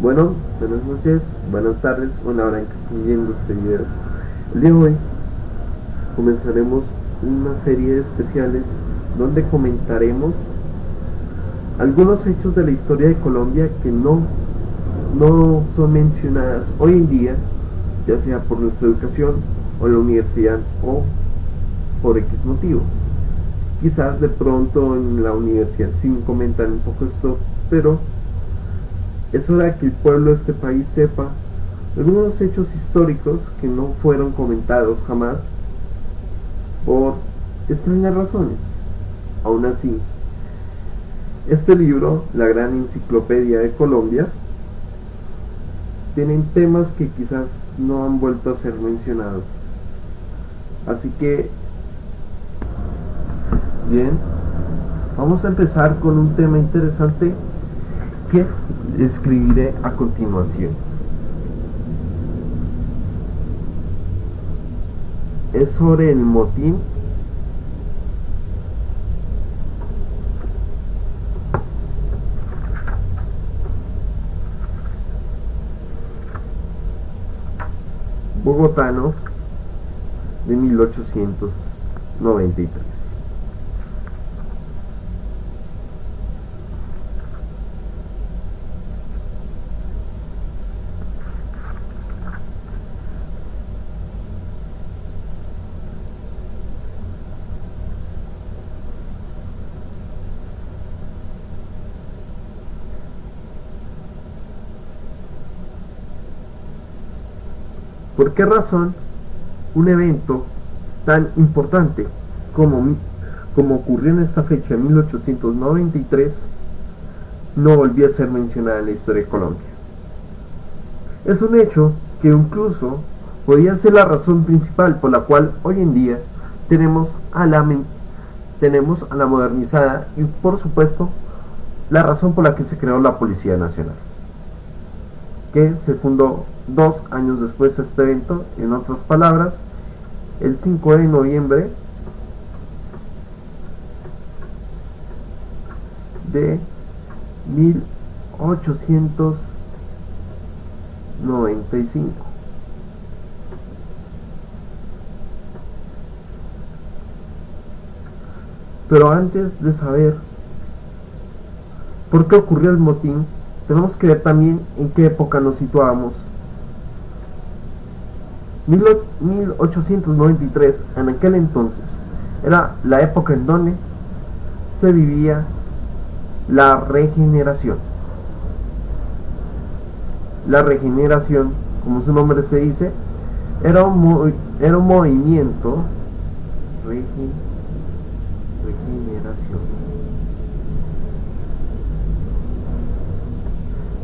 Bueno, buenas noches, buenas tardes o la hora en que estén viendo este video. El día de hoy comenzaremos una serie de especiales donde comentaremos algunos hechos de la historia de Colombia que no son mencionadas hoy en día, ya sea por nuestra educación o la universidad o por X motivo. Quizás de pronto en la universidad sí comentan un poco esto, pero es hora que el pueblo de este país sepa algunos hechos históricos que no fueron comentados jamás por extrañas razones. Aún así, este libro, La Gran Enciclopedia de Colombia, tienen temas que quizás no han vuelto a ser mencionados. Así que, bien, vamos a empezar con un tema interesante que escribiré a continuación. Es sobre el motín bogotano de 1893. ¿Por qué razón un evento tan importante como ocurrió en esta fecha en 1893 no volvió a ser mencionada en la historia de Colombia? Es un hecho que incluso podría ser la razón principal por la cual hoy en día tenemos a la modernizada y, por supuesto, la razón por la que se creó la Policía Nacional, que se fundó 2 años después de este evento. En otras palabras, el 5 de noviembre de 1895. Pero antes de saber por qué ocurrió el motín, tenemos que ver también en qué época nos situábamos. 1893, en aquel entonces, era la época en donde se vivía la regeneración. La regeneración, como su nombre se dice, era un movimiento regeneración.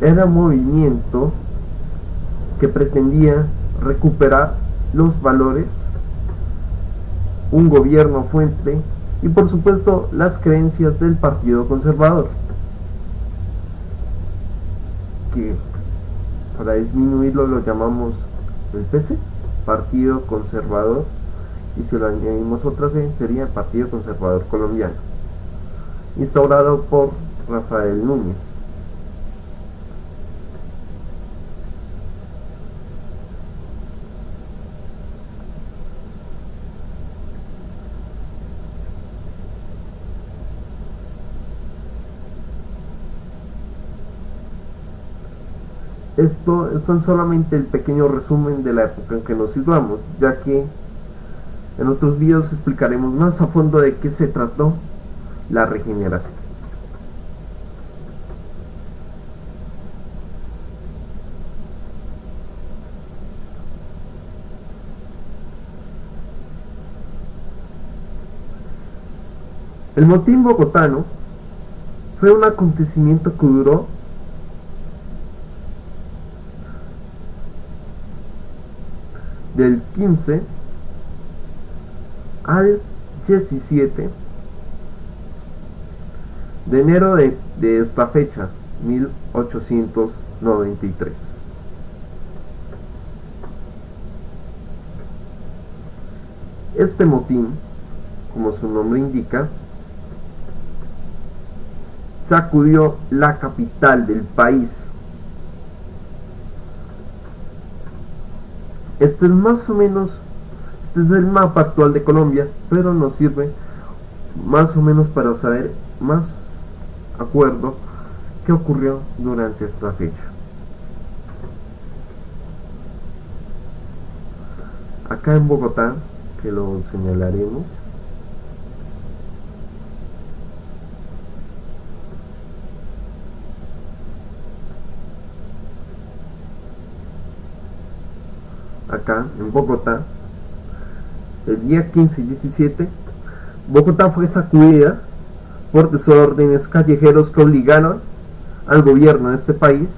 Era un movimiento que pretendía recuperar los valores, un gobierno fuerte y, por supuesto, las creencias del Partido Conservador, que para disminuirlo lo llamamos el PC, Partido Conservador, y si lo añadimos otra C sería Partido Conservador Colombiano, instaurado por Rafael Núñez. Esto es tan solamente el pequeño resumen de la época en que nos situamos, ya que en otros videos explicaremos más a fondo de qué se trató la regeneración. El motín bogotano fue un acontecimiento que duró del 15 al 17 de enero de esta fecha, 1893. Este motín, como su nombre indica, sacudió la capital del país, Este es más o menos, este es el mapa actual de Colombia, pero nos sirve más o menos para saber más acuerdo qué ocurrió durante esta fecha. Acá en Bogotá, que lo señalaremos, acá en Bogotá, el día 15 y 17, Bogotá fue sacudida por desórdenes callejeros que obligaron al gobierno de este país,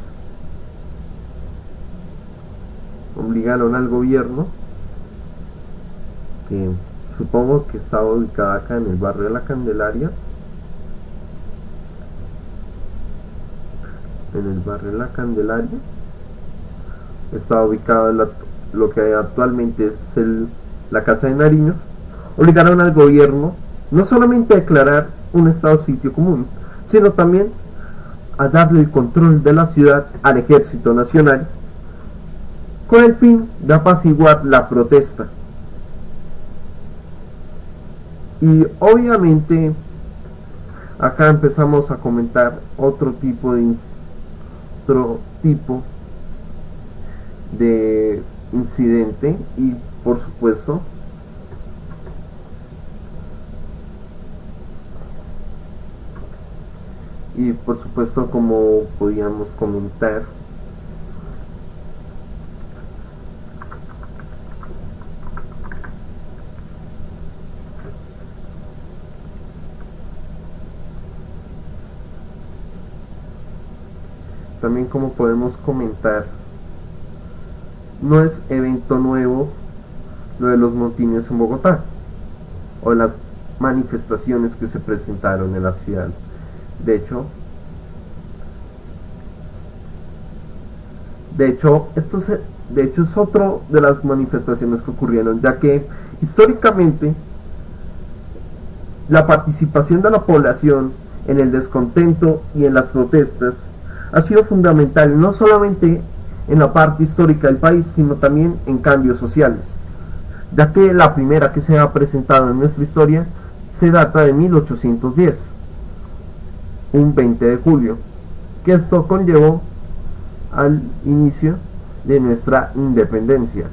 que supongo que estaba ubicada acá en el barrio de la Candelaria, estaba ubicado en lo que actualmente es la Casa de Nariño. Obligaron al gobierno no solamente a declarar un estado de sitio común, sino también a darle el control de la ciudad al Ejército Nacional con el fin de apaciguar la protesta. Y obviamente acá empezamos a comentar otro tipo de incidente y por supuesto como podíamos comentar, también como podemos comentar, no es evento nuevo lo de los motines en Bogotá o las manifestaciones que se presentaron en la ciudad. De hecho, es otro de las manifestaciones que ocurrieron, ya que históricamente la participación de la población en el descontento y en las protestas ha sido fundamental no solamente en la parte histórica del país, sino también en cambios sociales, ya que la primera que se ha presentado en nuestra historia se data de 1810, un 20 de julio, que esto conllevó al inicio de nuestra independencia.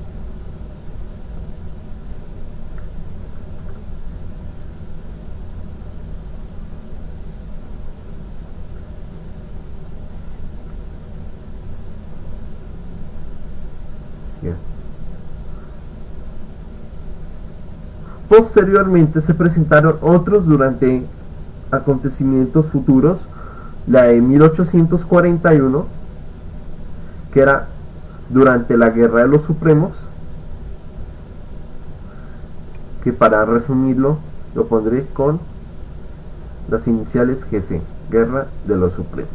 Posteriormente se presentaron otros durante acontecimientos futuros, la de 1841, que era durante la Guerra de los Supremos, que para resumirlo lo pondré con las iniciales GC, Guerra de los Supremos.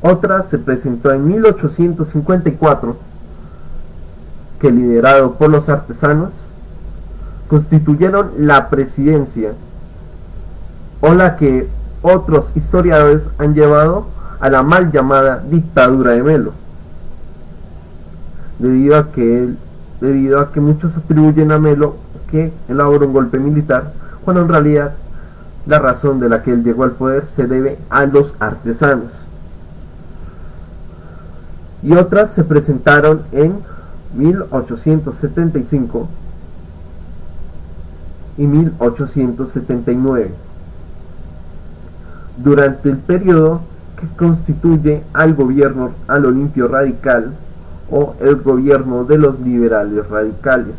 Otra se presentó en 1854, que liderado por los artesanos constituyeron la presidencia, o la que otros historiadores han llevado a la mal llamada dictadura de Melo, debido a que muchos atribuyen a Melo que elaboró un golpe militar, cuando en realidad la razón de la que él llegó al poder se debe a los artesanos. Y otras se presentaron en 1875 y 1879, durante el periodo que constituye al gobierno al Olimpio Radical o el gobierno de los liberales radicales.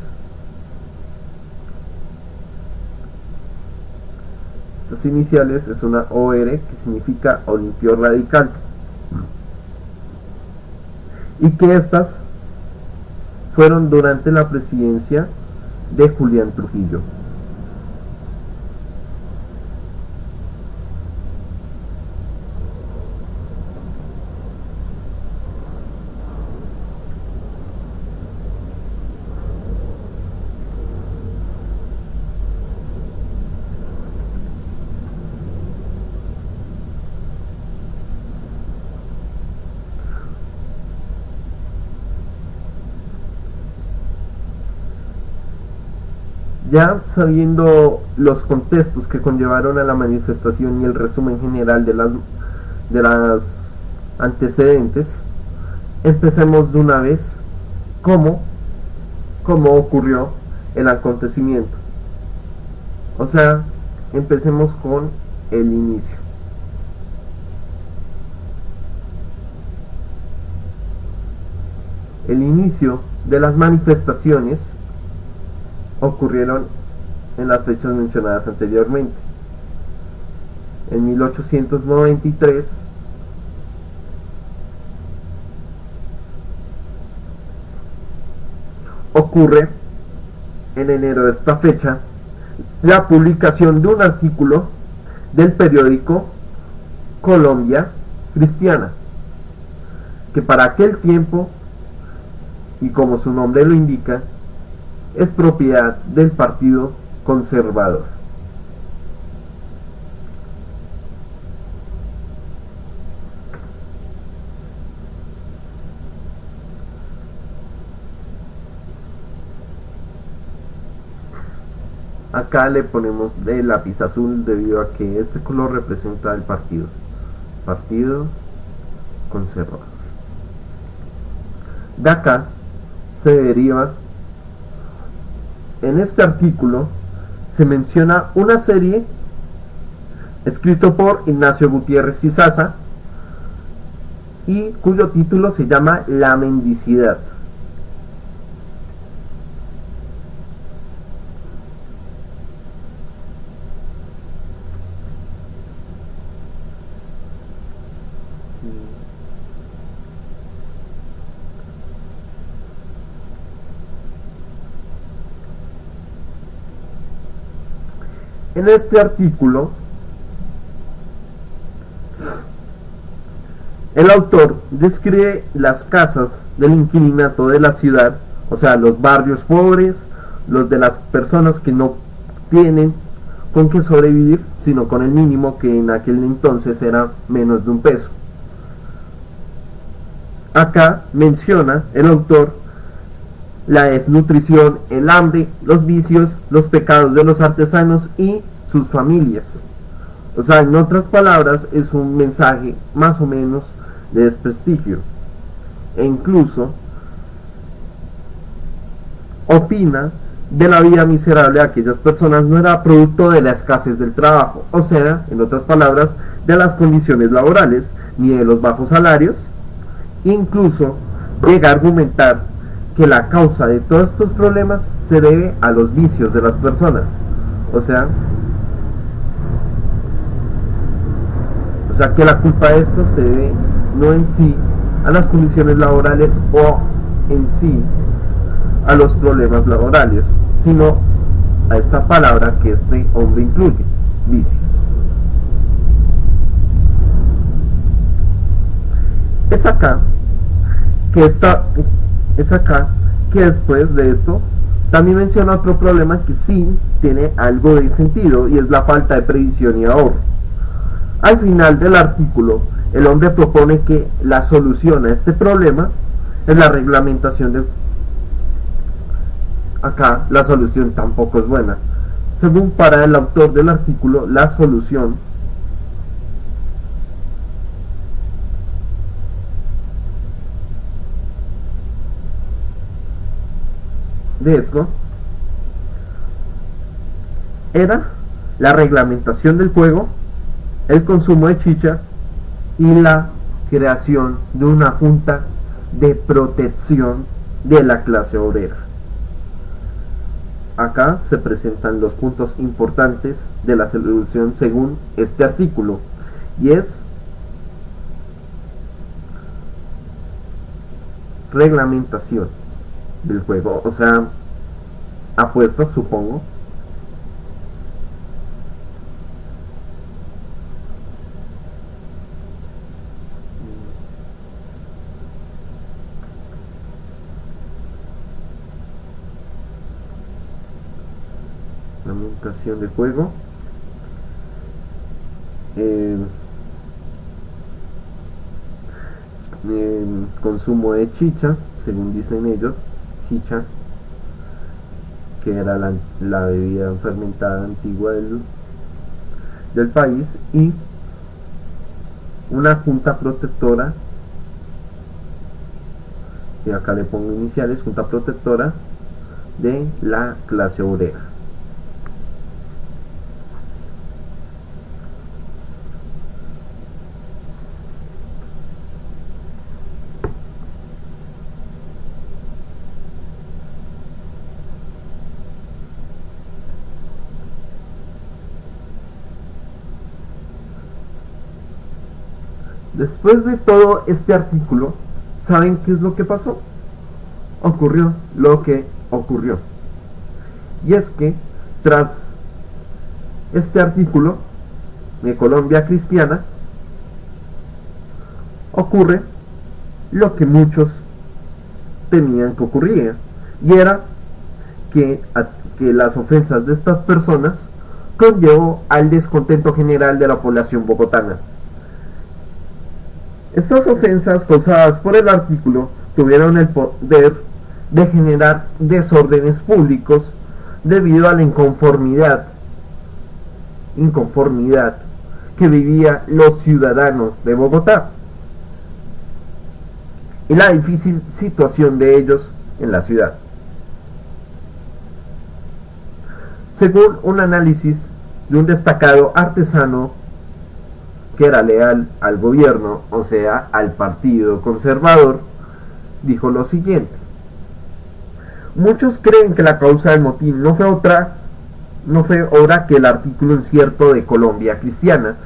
Estas iniciales es una OR que significa Olimpio Radical, y que estas fueron durante la presidencia de Julián Trujillo. Ya sabiendo los contextos que conllevaron a la manifestación y el resumen general de las antecedentes, empecemos de una vez cómo ocurrió el acontecimiento. O sea, empecemos con el inicio. El inicio de las manifestaciones ocurrieron en las fechas mencionadas anteriormente. En 1893 ocurre, en enero de esta fecha, la publicación de un artículo del periódico Colombia Cristiana, que para aquel tiempo, y como su nombre lo indica, es propiedad del Partido Conservador. Acá le ponemos de lápiz azul debido a que este color representa el Partido Conservador. De acá se deriva, en este artículo se menciona una serie escrito por Ignacio Gutiérrez Izaza y cuyo título se llama La mendicidad. En este artículo, el autor describe las casas del inquilinato de la ciudad, o sea, los barrios pobres, los de las personas que no tienen con qué sobrevivir, sino con el mínimo, que en aquel entonces era menos de $1. Acá menciona el autor la desnutrición, el hambre, los vicios, los pecados de los artesanos y sus familias. O sea, en otras palabras, es un mensaje más o menos de desprestigio. E incluso opina de la vida miserable de aquellas personas no era producto de la escasez del trabajo, o sea, en otras palabras, de las condiciones laborales, ni de los bajos salarios. Incluso llega a argumentar que la causa de todos estos problemas se debe a los vicios de las personas. O sea que la culpa de esto se debe no en sí a las condiciones laborales o en sí a los problemas laborales, sino a esta palabra que este hombre incluye, vicios. Es acá que después de esto también menciona otro problema que sí tiene algo de sentido, y es la falta de previsión y ahorro. Al final del artículo, el hombre propone que la solución a este problema es la reglamentación de... Acá la solución tampoco es buena. Según para el autor del artículo, la solución de esto era la reglamentación del juego, el consumo de chicha y la creación de una junta de protección de la clase obrera. Acá se presentan los puntos importantes de la solución según este artículo, y es reglamentación del juego, o sea, apuestas, supongo. Reglamentación del juego, consumo de chicha, según dicen ellos, chicha, que era la bebida fermentada antigua del país, y una junta protectora, y acá le pongo iniciales, junta protectora de la clase obrera. Después de todo este artículo, ¿saben qué es lo que pasó? Ocurrió lo que ocurrió. Y es que tras este artículo de Colombia Cristiana, ocurre lo que muchos temían que ocurriera, y era que las ofensas de estas personas conllevó al descontento general de la población bogotana. Estas ofensas causadas por el artículo tuvieron el poder de generar desórdenes públicos debido a la inconformidad que vivían los ciudadanos de Bogotá y la difícil situación de ellos en la ciudad. Según un análisis de un destacado artesano que era leal al gobierno, o sea, al Partido Conservador, dijo lo siguiente: muchos creen que la causa del motín no fue otra que el artículo incierto de Colombia Cristiana.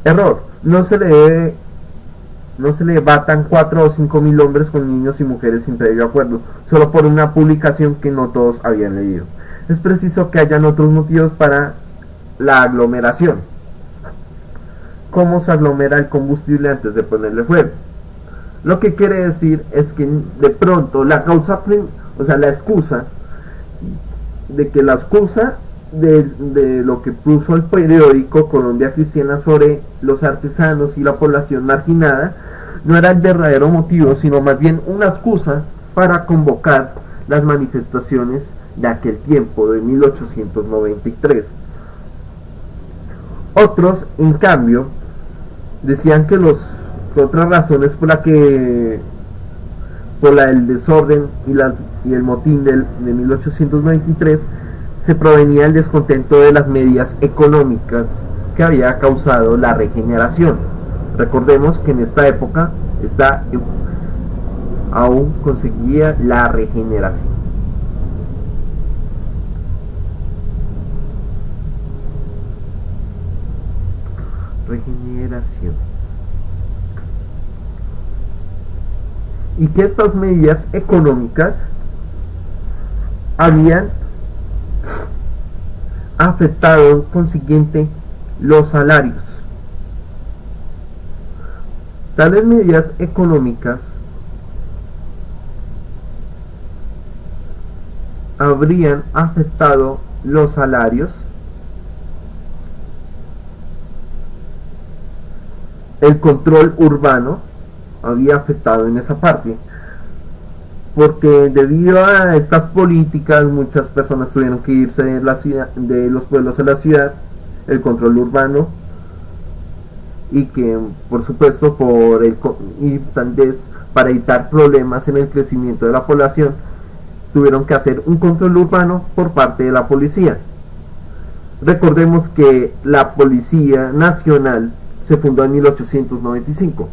Error, no se le batan 4 o 5 mil hombres con niños y mujeres sin previo acuerdo, solo por una publicación que no todos habían leído. Es preciso que hayan otros motivos para la aglomeración. ¿Cómo se aglomera el combustible antes de ponerle fuego? Lo que quiere decir es que de pronto la excusa de lo que puso el periódico Colombia Cristiana sobre los artesanos y la población marginada no era el verdadero motivo, sino más bien una excusa para convocar las manifestaciones de aquel tiempo, de 1893. Otros, en cambio, decían que otras razones por la del desorden y el motín de 1893 se provenía del descontento de las medidas económicas que había causado la regeneración. Recordemos que en esta época aún conseguía la regeneración. Y que estas medidas económicas habían afectado consiguiente los salarios. Tales medidas económicas habrían afectado los salarios, el control urbano había afectado en esa parte, porque debido a estas políticas muchas personas tuvieron que irse de los pueblos a la ciudad, el control urbano, y que por supuesto tal vez para evitar problemas en el crecimiento de la población tuvieron que hacer un control urbano por parte de la policía. Recordemos que la Policía Nacional se fundó en 1895,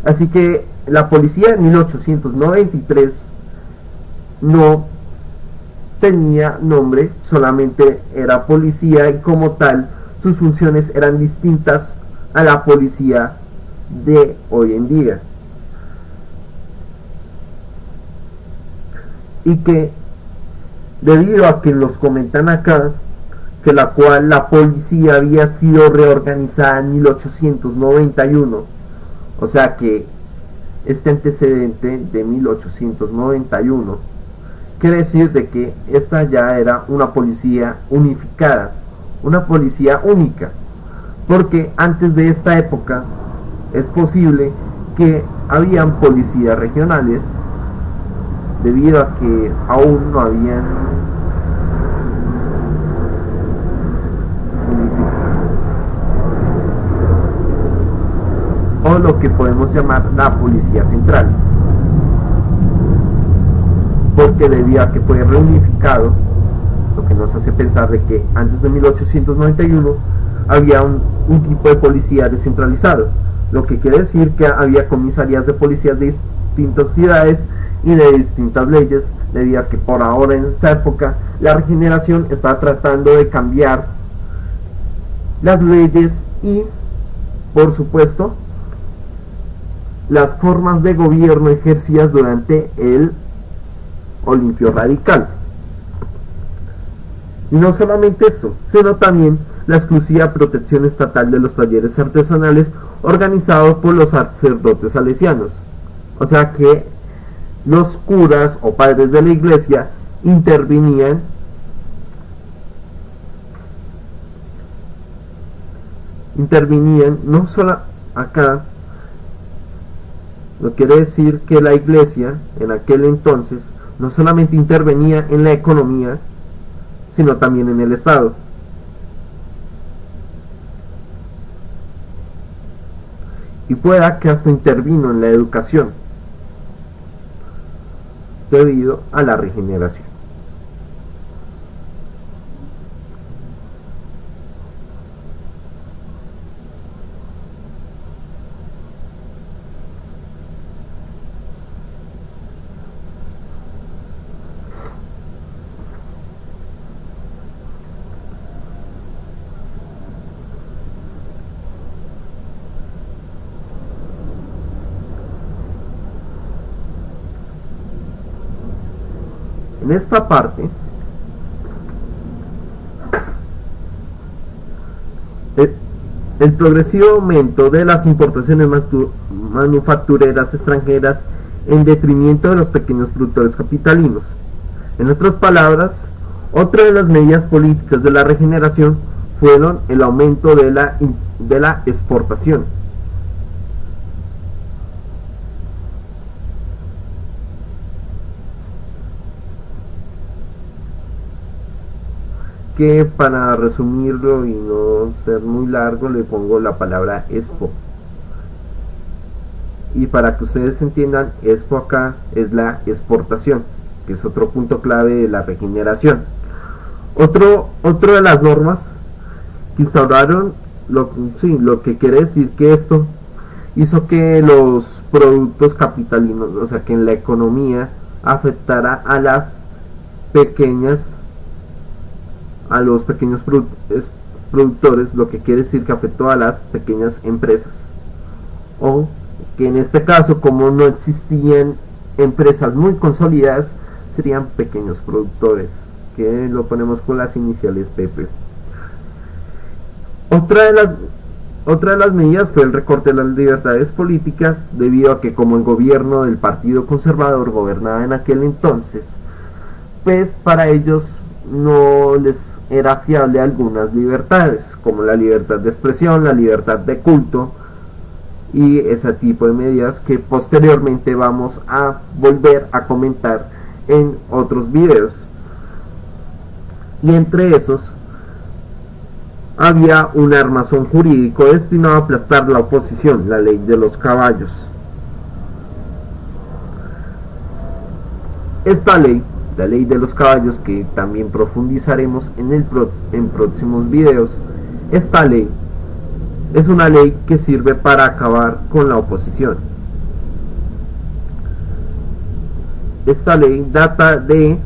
así que la policía en 1893 no tenía nombre, solamente era policía, y como tal sus funciones eran distintas a la policía de hoy en día. Y que debido a que nos comentan acá que la policía había sido reorganizada en 1891, o sea que este antecedente de 1891 quiere decir de que esta ya era una policía unificada, una policía única, porque antes de esta época es posible que habían policías regionales debido a que aún no habían o lo que podemos llamar la policía central, porque debido a que fue reunificado, lo que nos hace pensar de que antes de 1891 había un tipo de policía descentralizado, lo que quiere decir que había comisarías de policías de distintas ciudades y de distintas leyes, debido a que por ahora en esta época la regeneración está tratando de cambiar las leyes y, por supuesto, las formas de gobierno ejercidas durante el Olimpio Radical. Y no solamente eso, sino también la exclusiva protección estatal de los talleres artesanales organizados por los sacerdotes salesianos. O sea que los curas o padres de la iglesia intervenían no solo acá. No quiere decir que la iglesia en aquel entonces no solamente intervenía en la economía, sino también en el Estado. Y pueda que hasta intervino en la educación debido a la regeneración. En esta parte el progresivo aumento de las importaciones manufactureras extranjeras en detrimento de los pequeños productores capitalinos. En otras palabras, otra de las medidas políticas de la regeneración fueron el aumento de la exportación. Que para resumirlo y no ser muy largo le pongo la palabra expo, y para que ustedes entiendan, expo acá es la exportación, que es otro punto clave de la regeneración. Otro de las normas que instauraron, lo que quiere decir que esto hizo que los productos capitalinos, o sea que en la economía afectara a los pequeños productores, lo que quiere decir que afectó a las pequeñas empresas, o que en este caso, como no existían empresas muy consolidadas, serían pequeños productores, que lo ponemos con las iniciales PP. Otra de las medidas fue el recorte de las libertades políticas, debido a que como el gobierno del Partido Conservador gobernaba en aquel entonces, pues para ellos no les era fiable algunas libertades, como la libertad de expresión, la libertad de culto y ese tipo de medidas que posteriormente vamos a volver a comentar en otros videos. Y entre esos había un armazón jurídico destinado a aplastar la oposición, la ley de los caballos. Esta ley, la ley de los caballos, que también profundizaremos en próximos videos, esta ley es una ley que sirve para acabar con la oposición. Esta ley data de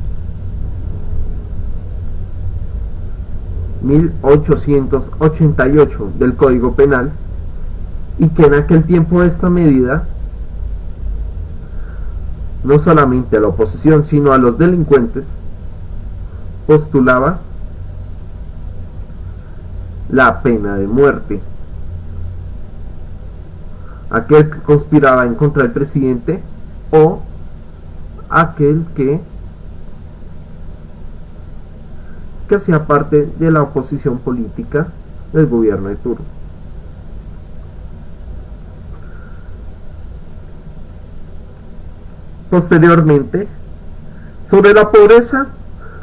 1888 del Código Penal, y que en aquel tiempo esta medida no solamente a la oposición sino a los delincuentes postulaba la pena de muerte. Aquel que conspiraba en contra del presidente o aquel que hacía parte de la oposición política del gobierno de turno. Posteriormente, sobre la pobreza,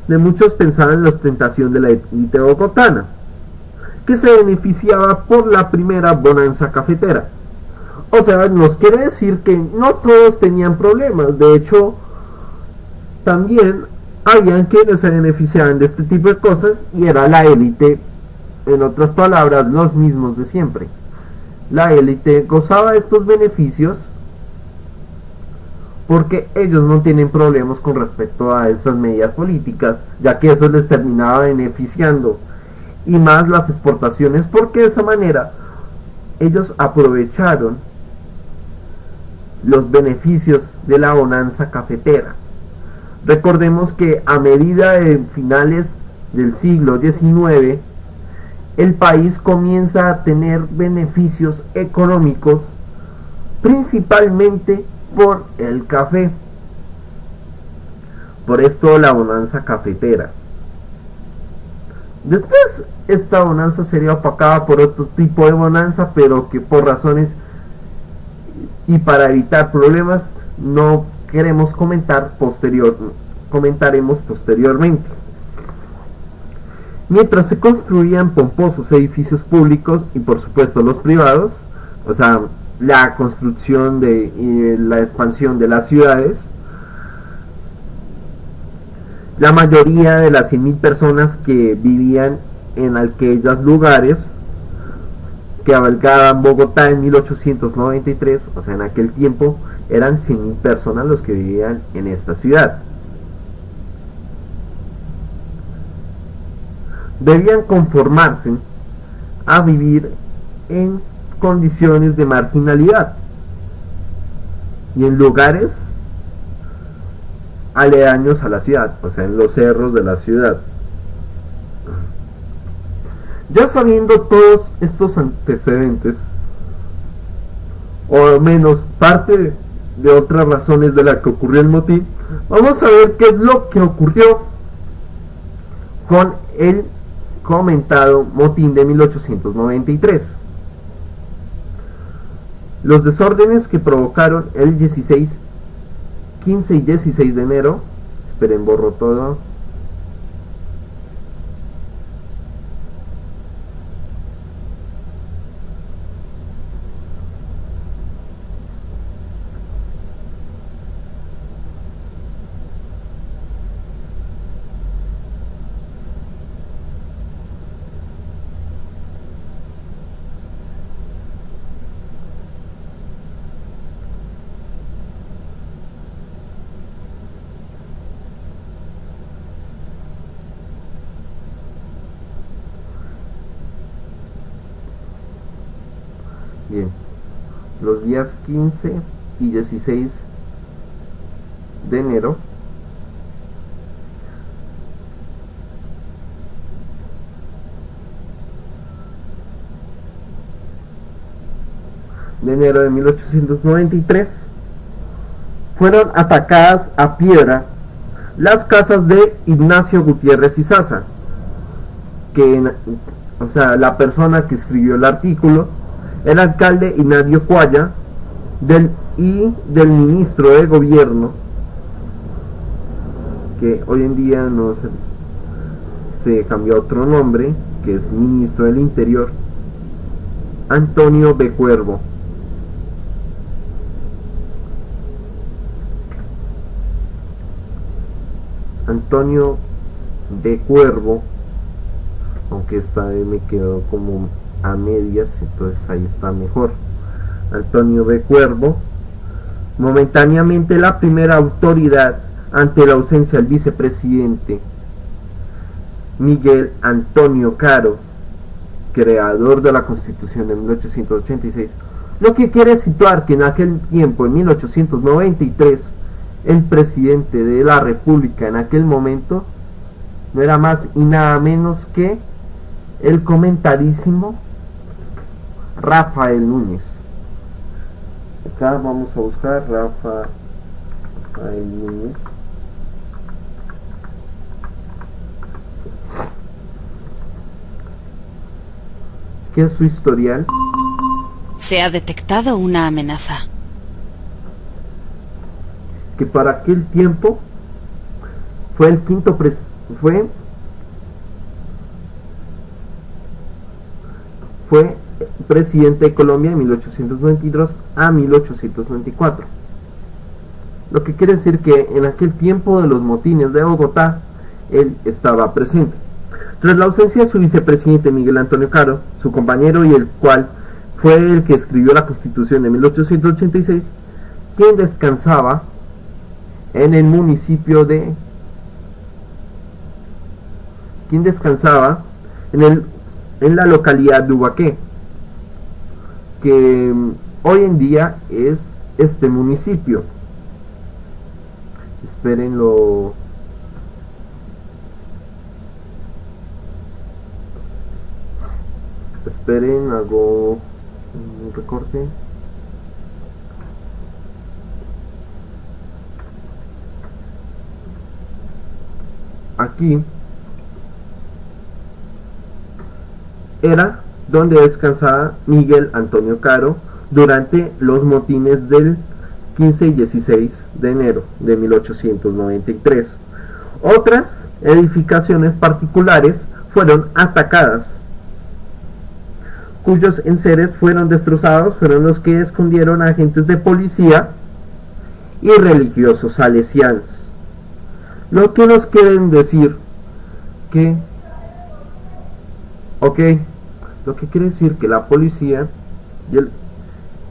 de muchos pensaban en la ostentación de la élite bogotana, que se beneficiaba por la primera bonanza cafetera, O sea, nos quiere decir que no todos tenían problemas. De hecho, también habían quienes se beneficiaban de este tipo de cosas y era la élite, en otras palabras, los mismos de siempre. La élite gozaba de estos beneficios porque ellos no tienen problemas con respecto a esas medidas políticas, ya que eso les terminaba beneficiando, y más las exportaciones, porque de esa manera ellos aprovecharon los beneficios de la bonanza cafetera. Recordemos que a medida de finales del siglo XIX, el país comienza a tener beneficios económicos, principalmente por el café. Por esto la bonanza cafetera. Después esta bonanza sería opacada por otro tipo de bonanza, pero que por razones y para evitar problemas no queremos comentaremos posteriormente. Mientras se construían pomposos edificios públicos y por supuesto los privados, o sea, la construcción y la expansión de las ciudades, la mayoría de las 100.000 personas que vivían en aquellos lugares, que abarcaban Bogotá en 1893, o sea, en aquel tiempo eran 100.000 personas los que vivían en esta ciudad. Debían conformarse a vivir en condiciones de marginalidad y en lugares aledaños a la ciudad, o sea, en los cerros de la ciudad. Ya sabiendo todos estos antecedentes, o al menos parte de otras razones de la que ocurrió el motín, vamos a ver qué es lo que ocurrió con el comentado motín de 1893. Los desórdenes que provocaron el 15 y 16 de enero, esperen, borro todo. Bien, los días 15 y 16 de enero de 1893 fueron atacadas a piedra las casas de Ignacio Gutiérrez Izaza, que, o sea, la persona que escribió el artículo, el alcalde Ignacio Cuaya y del ministro de gobierno, que hoy en día no se cambió a otro nombre, que es ministro del Interior, Antonio B. Cuervo. Antonio B. Cuervo, aunque esta vez me quedó como a medias, entonces ahí está mejor. Antonio B. Cuervo, momentáneamente la primera autoridad ante la ausencia del vicepresidente Miguel Antonio Caro, creador de la Constitución de 1886, lo que quiere situar que en aquel tiempo, en 1893, el presidente de la República en aquel momento no era más y nada menos que el comentadísimo Rafael Núñez. Acá vamos a buscar Rafael Núñez. ¿Qué es su historial? Se ha detectado una amenaza. Que para aquel tiempo fue el quinto fue presidente de Colombia de 1892 a 1894. Lo que quiere decir que en aquel tiempo de los motines de Bogotá, él estaba presente. Tras la ausencia de su vicepresidente Miguel Antonio Caro, su compañero y el cual fue el que escribió la Constitución de 1886, quien descansaba en el municipio de... en la localidad de Ubaqué, que hoy en día es este municipio. Espérenlo. Esperen, hago un recorte. Aquí era donde descansaba Miguel Antonio Caro durante los motines del 15 y 16 de enero de 1893. Otras edificaciones particulares fueron atacadas, cuyos enseres fueron destrozados. Fueron los que escondieron a agentes de policía y religiosos salesianos. Lo que nos quieren decir que lo que quiere decir que la policía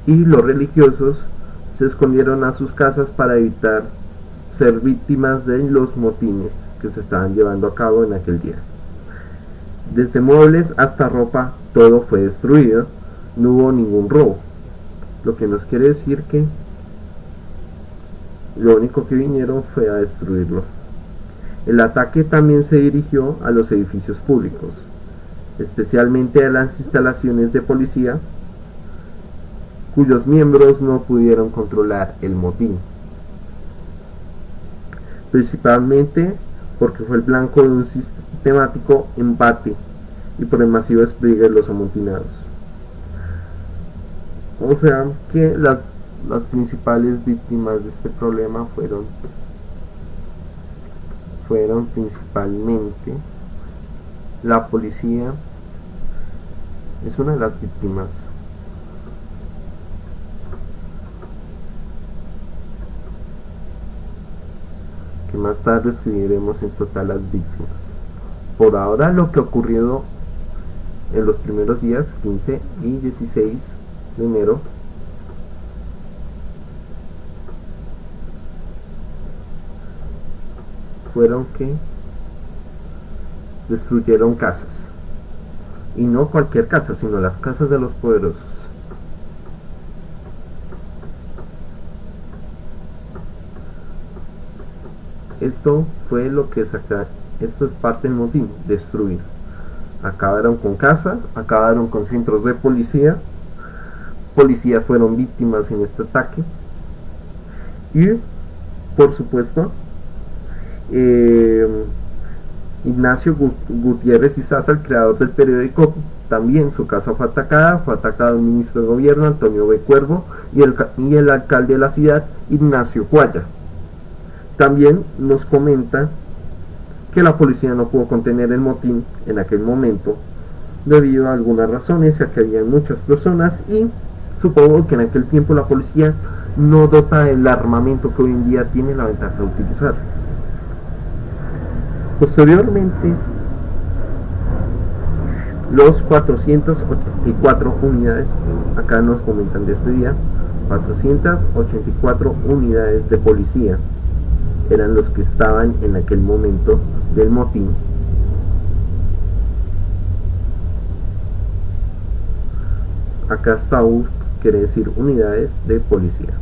y los religiosos se escondieron a sus casas para evitar ser víctimas de los motines que se estaban llevando a cabo en aquel día. Desde muebles hasta ropa, todo fue destruido, no hubo ningún robo. Lo que nos quiere decir que lo único que vinieron fue a destruirlo. El ataque también se dirigió a los edificios públicos, especialmente a las instalaciones de policía, cuyos miembros no pudieron controlar el motín, principalmente porque fue el blanco de un sistemático embate y por el masivo despliegue de los amotinados. O sea que las principales víctimas de este problema fueron principalmente la policía. Es una de las víctimas. Que más tarde escribiremos en total las víctimas. Por ahora, lo que ocurrió en los primeros días 15 y 16 de enero fueron que destruyeron casas, y no cualquier casa, sino las casas de los poderosos. Esto fue lo que esto es parte del motín, destruir. Acabaron con casas, acabaron con centros de policía, policías fueron víctimas en este ataque, y por supuesto Ignacio Gutiérrez Izaza, el creador del periódico, también su casa fue atacado el ministro de gobierno Antonio B. Cuervo y el alcalde de la ciudad, Ignacio Cuaya. También nos comenta que la policía no pudo contener el motín en aquel momento debido a algunas razones, ya que había muchas personas, y supongo que en aquel tiempo la policía no dota del armamento que hoy en día tiene la ventaja de utilizar. Posteriormente, los 484 unidades, acá nos comentan de este día, 484 unidades de policía eran los que estaban en aquel momento del motín. Acá está U, quiere decir unidades de policía.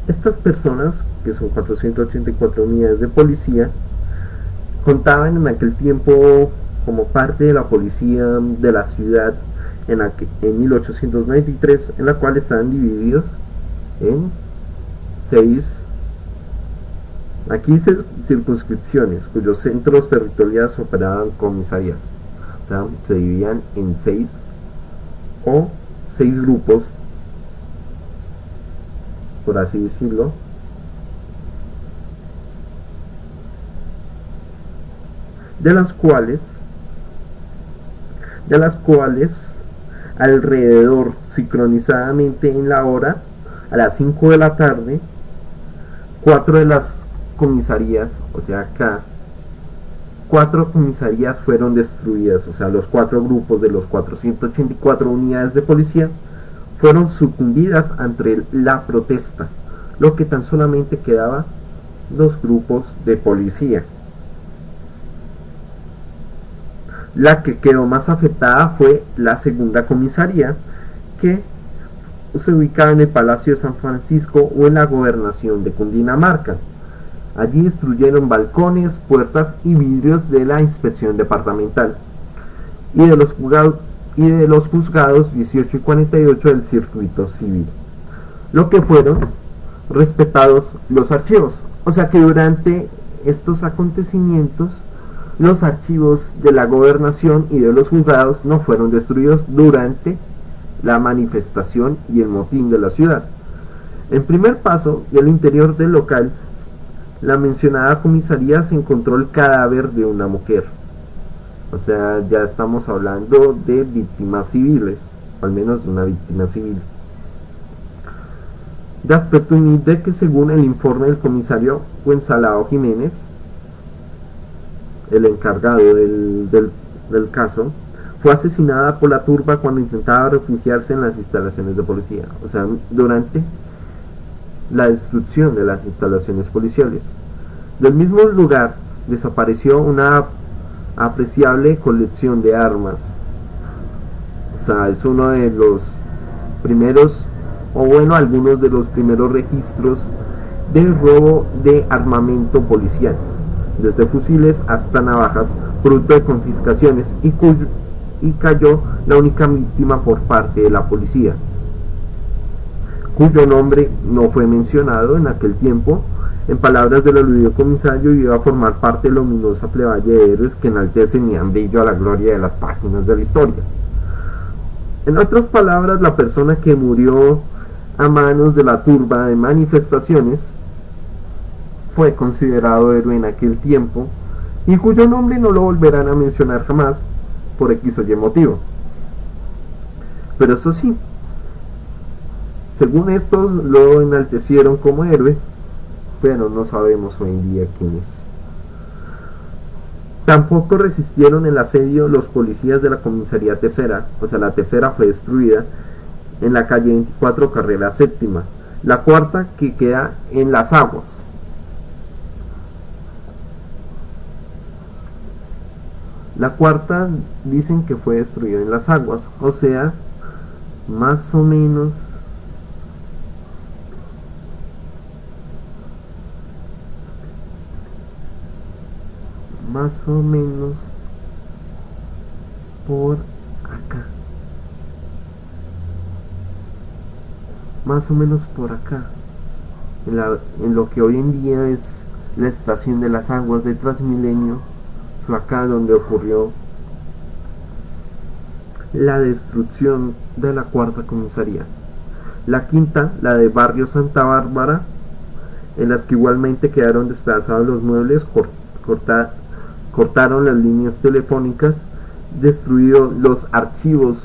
Estas personas, que son 484 unidades de policía, contaban en aquel tiempo como parte de la policía de la ciudad en 1893, en la cual estaban divididos en 6 circunscripciones, cuyos centros territoriales operaban comisarías. O sea, se dividían en 6 grupos por así decirlo, de las cuales alrededor, sincronizadamente en la hora, a las 5 de la tarde, 4 de las comisarías, o sea acá, 4 comisarías fueron destruidas, o sea los 4 grupos de los 484 unidades de policía fueron sucumbidas ante la protesta, lo que tan solamente quedaba 2 grupos de policía. La que quedó más afectada fue la segunda comisaría, que se ubicaba en el Palacio de San Francisco o en la gobernación de Cundinamarca. Allí destruyeron balcones, puertas y vidrios de la inspección departamental y de los juzgados 18 y 48 del circuito civil, lo que fueron respetados los archivos. O sea que durante estos acontecimientos los archivos de la gobernación y de los juzgados no fueron destruidos durante la manifestación y el motín de la ciudad. En primer paso, y al interior del local, la mencionada comisaría se encontró el cadáver de una mujer. O sea, ya estamos hablando de víctimas civiles, al menos de una víctima civil. De aspecto humilde, que según el informe del comisario Fuensalado Jiménez, el encargado del caso, fue asesinada por la turba cuando intentaba refugiarse en las instalaciones de policía, o sea, durante la destrucción de las instalaciones policiales. Del mismo lugar desapareció una apreciable colección de armas. O sea, es uno de los primeros, o bueno, algunos de los primeros registros del robo de armamento policial, desde fusiles hasta navajas, producto de confiscaciones, y cayó la única víctima por parte de la policía, cuyo nombre no fue mencionado en aquel tiempo. En palabras del aludido comisario, iba a formar parte de la ominosa plegaria de héroes que enaltecen y dan brillo a la gloria de las páginas de la historia. En otras palabras, la persona que murió a manos de la turba de manifestaciones fue considerado héroe en aquel tiempo y cuyo nombre no lo volverán a mencionar jamás por X o Y motivo. Pero eso sí, según estos lo enaltecieron como héroe, pero no sabemos hoy en día quién es. Tampoco resistieron el asedio los policías de la comisaría tercera, o sea, la tercera fue destruida en la calle 24 carrera séptima, la cuarta que queda en Las Aguas. La cuarta dicen que fue destruida en Las Aguas, o sea, más o menos por acá, en lo que hoy en día es la estación de Las Aguas de Transmilenio. Fue acá donde ocurrió la destrucción de la cuarta comisaría. La quinta, la de Barrio Santa Bárbara, en las que igualmente quedaron despedazados los muebles, cortaron las líneas telefónicas, destruido los archivos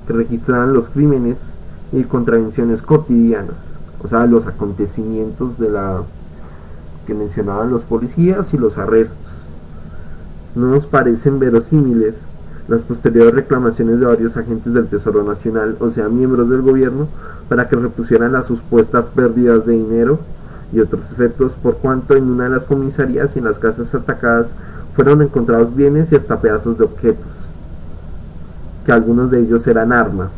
que registraban los crímenes y contravenciones cotidianas, o sea, los acontecimientos que mencionaban los policías y los arrestos. No nos parecen verosímiles las posteriores reclamaciones de varios agentes del Tesoro Nacional, o sea, miembros del gobierno, para que repusieran las supuestas pérdidas de dinero y otros efectos, por cuanto en una de las comisarías y en las casas atacadas fueron encontrados bienes y hasta pedazos de objetos, que algunos de ellos eran armas,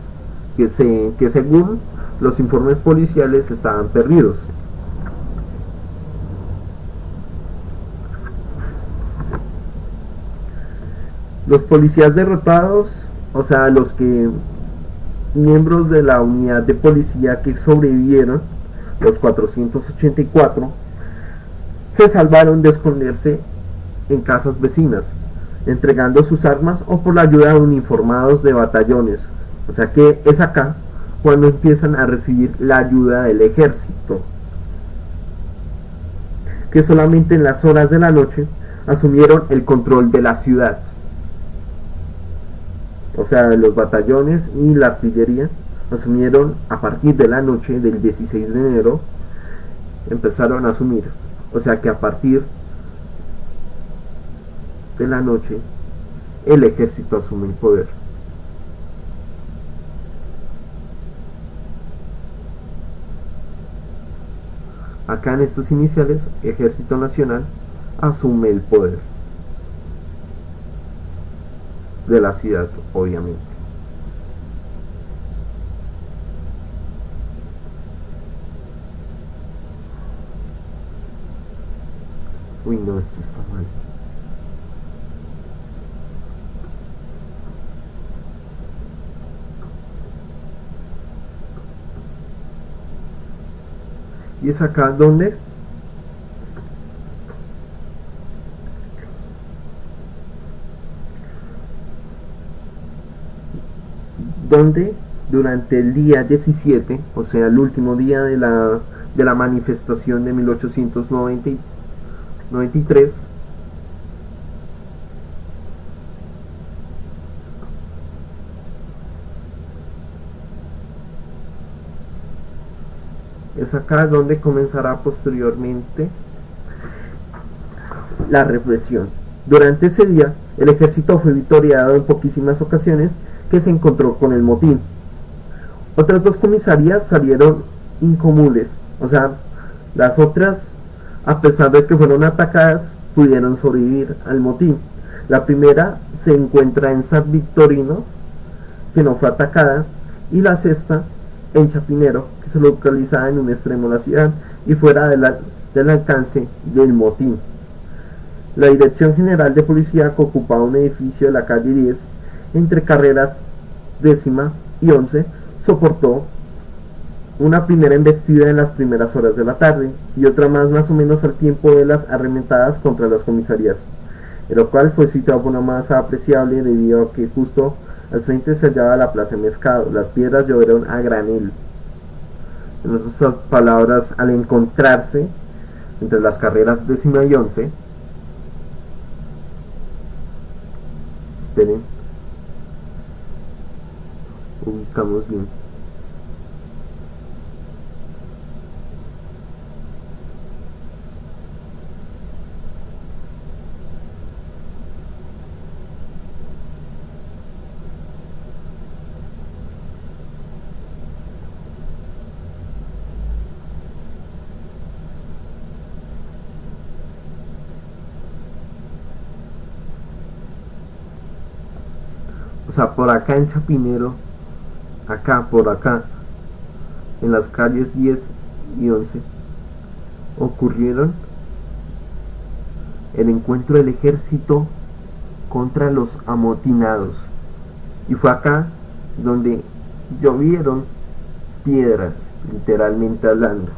que según los informes policiales estaban perdidos. Los policías derrotados, o sea, miembros de la unidad de policía que sobrevivieron, los 484, se salvaron de esconderse en casas vecinas, entregando sus armas o por la ayuda de uniformados de batallones. O sea que es acá cuando empiezan a recibir la ayuda del ejército, que solamente en las horas de la noche asumieron el control de la ciudad. O sea, los batallones y la artillería asumieron a partir de la noche del 16 de enero, empezaron a asumir. O sea que a partir de la noche el ejército asume el poder. Acá en estas iniciales, Ejército Nacional asume el poder de la ciudad, obviamente. Uy, no, esto está mal. ¿Y es acá donde? Donde durante el día 17, o sea, el último día de la manifestación de 1893, es acá donde comenzará posteriormente la represión. Durante ese día, el ejército fue victoriado en poquísimas ocasiones que se encontró con el motín. Otras dos comisarías salieron incomunes, o sea, las otras, a pesar de que fueron atacadas, pudieron sobrevivir al motín. La primera se encuentra en San Victorino, que no fue atacada, y la sexta en Chapinero, que se localizaba en un extremo de la ciudad y fuera del alcance del motín. La Dirección General de Policía, que ocupaba un edificio de la calle 10, entre carreras 10ª y 11, soportó una primera embestida en las primeras horas de la tarde y otra más o menos al tiempo de las arremetadas contra las comisarías, el local fue situado por una masa apreciable debido a que justo al frente se hallaba la plaza de mercado. Las piedras llovieron a granel. En otras palabras, al encontrarse entre las carreras 10ª y 11, esperen, ubicamos bien. O sea, por acá en Chapinero, por acá, en las calles 10 y 11, ocurrieron el encuentro del ejército contra los amotinados. Y fue acá donde llovieron piedras, literalmente hablando,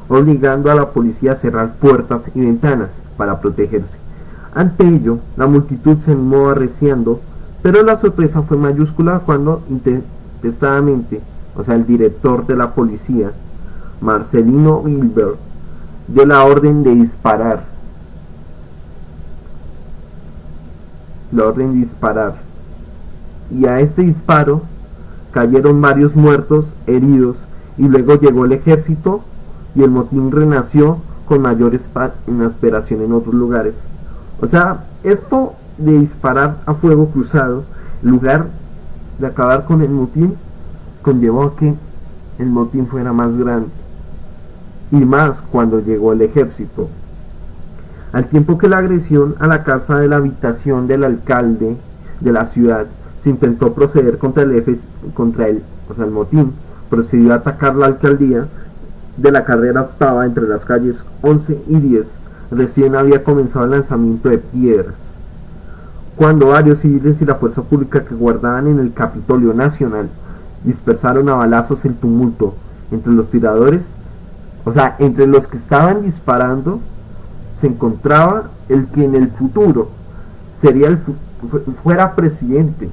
obligando a la policía a cerrar puertas y ventanas para protegerse. Ante ello, la multitud se animó arreciando, pero la sorpresa fue mayúscula cuando intempestivamente, o sea, el director de la policía, Marcelino Wilber, dio la orden de disparar. Y a este disparo cayeron varios muertos, heridos, y luego llegó el ejército y el motín renació con mayor exasperación en otros lugares. O sea, esto de disparar a fuego cruzado, en lugar de acabar con el motín, conllevó a que el motín fuera más grande, y más cuando llegó el ejército. Al tiempo que la agresión a la casa de la habitación del alcalde de la ciudad se intentó proceder contra el motín procedió a atacar la alcaldía de la carrera octava entre las calles 11 y 10. Recién había comenzado el lanzamiento de piedras, cuando varios civiles y la fuerza pública que guardaban en el Capitolio Nacional dispersaron a balazos el tumulto entre los tiradores. O sea, entre los que estaban disparando se encontraba el que en el futuro fuera presidente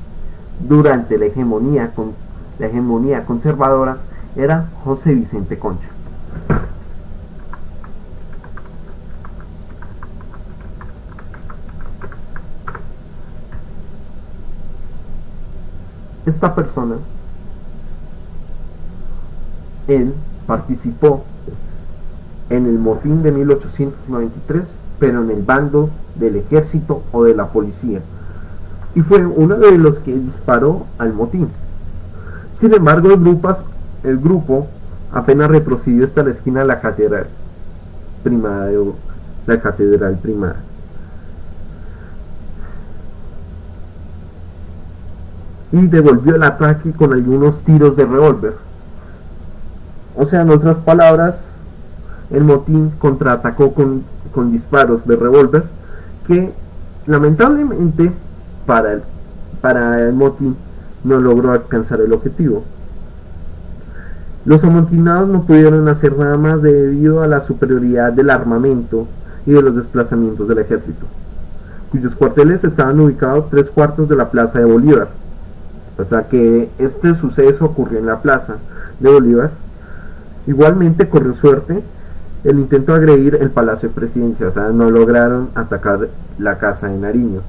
durante la hegemonía la hegemonía conservadora era José Vicente Concha. Esta persona, él participó en el motín de 1893, pero en el bando del ejército o de la policía, y fue uno de los que disparó al motín. Sin embargo, el grupo apenas retrocedió hasta la esquina de la catedral primada, y devolvió el ataque con algunos tiros de revólver. O sea, en otras palabras, el motín contraatacó con disparos de revólver que lamentablemente para el motín no logró alcanzar el objetivo. Los amotinados no pudieron hacer nada más debido a la superioridad del armamento y de los desplazamientos del ejército, cuyos cuarteles estaban ubicados 3/4 de la plaza de Bolívar. O sea que este suceso ocurrió en la plaza de Bolívar. Igualmente corrió suerte el intento de agredir el Palacio de Presidencia, o sea, no lograron atacar la Casa de Nariño.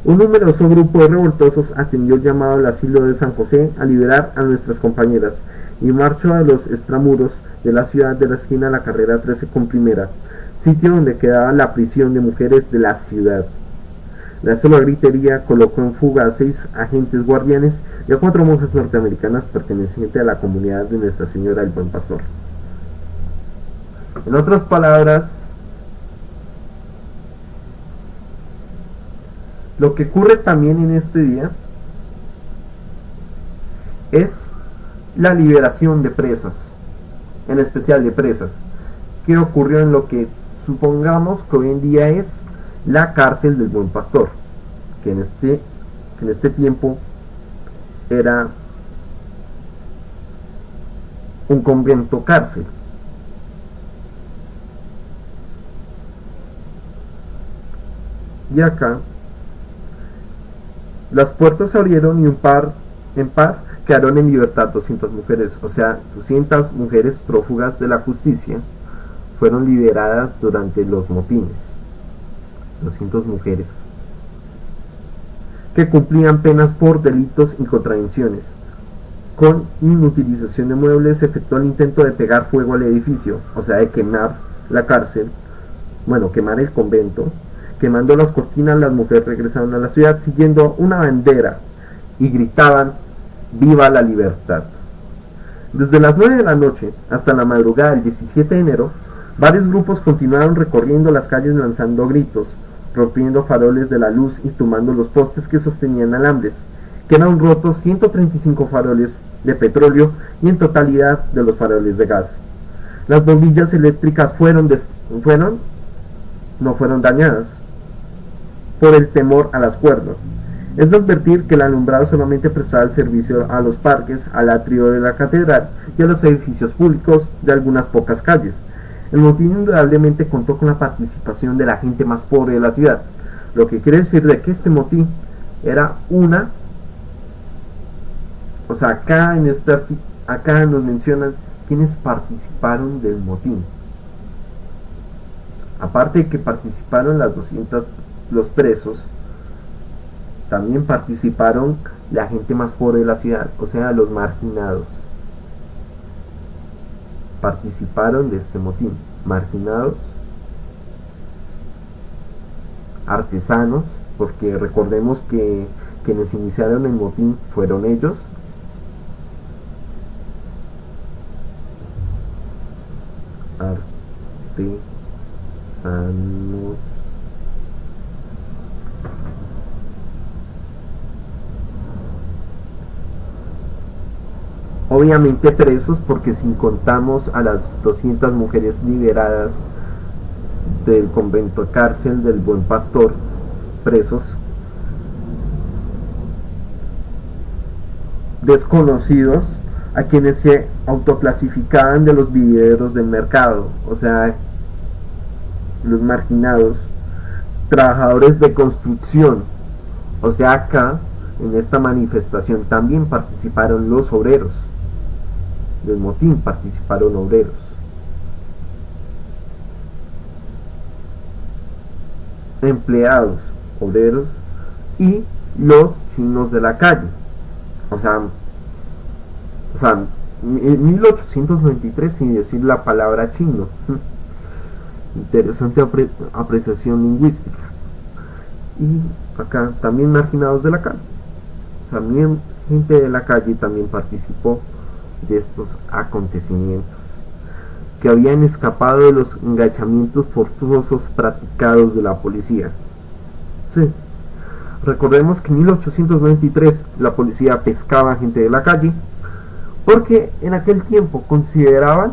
Un numeroso grupo de revoltosos atendió el llamado al asilo de San José a liberar a nuestras compañeras y marchó a los extramuros de la ciudad de la esquina de la carrera 13 con Primera, sitio donde quedaba la prisión de mujeres de la ciudad. La sola gritería colocó en fuga a 6 agentes guardianes y a 4 monjas norteamericanas pertenecientes a la comunidad de Nuestra Señora del Buen Pastor. En otras palabras, lo que ocurre también en este día es la liberación de presas, en especial de presas, que ocurrió en lo que supongamos que hoy en día es la cárcel del Buen Pastor, que en este tiempo era un convento cárcel. Y acá las puertas se abrieron y en par quedaron en libertad 200 mujeres, o sea, 200 mujeres prófugas de la justicia fueron liberadas durante los motines. 200 mujeres que cumplían penas por delitos y contravenciones. Con inutilización de muebles se efectuó el intento de pegar fuego al edificio, o sea, de quemar la cárcel, quemar el convento. Quemando las cortinas, las mujeres regresaron a la ciudad siguiendo una bandera y gritaban ¡Viva la libertad! Desde las 9 de la noche hasta la madrugada del 17 de enero, varios grupos continuaron recorriendo las calles lanzando gritos, rompiendo faroles de la luz y tumbando los postes que sostenían alambres. Quedaron rotos 135 faroles de petróleo y en totalidad de los faroles de gas. Las bombillas eléctricas no fueron dañadas por el temor a las cuerdas. Es de advertir que el alumbrado solamente prestaba el servicio a los parques, al atrio de la catedral y a los edificios públicos de algunas pocas calles. El motín indudablemente contó con la participación de la gente más pobre de la ciudad, lo que quiere decir de que este motín era acá nos mencionan quienes participaron del motín. Aparte de que participaron los presos, también participaron la gente más pobre de la ciudad, o sea, los marginados. Participaron de este motín. Marginados, artesanos, porque recordemos que quienes iniciaron el motín fueron ellos. Artesanos. Obviamente presos, porque si contamos a las 200 mujeres liberadas del convento cárcel del Buen Pastor, presos, desconocidos, a quienes se autoclasificaban de los vivideros del mercado, o sea, los marginados, trabajadores de construcción, o sea, acá En esta manifestación también participaron los obreros. Del motín participaron obreros. Empleados, obreros y los chinos de la calle. O sea, en 1893 sin decir la palabra chino. Interesante apreciación lingüística. Y acá también marginados de la calle. También gente de la calle también participó de estos acontecimientos, que habían escapado de los enganchamientos forzosos practicados de la policía. Sí. Recordemos que en 1893 la policía pescaba gente de la calle porque en aquel tiempo consideraban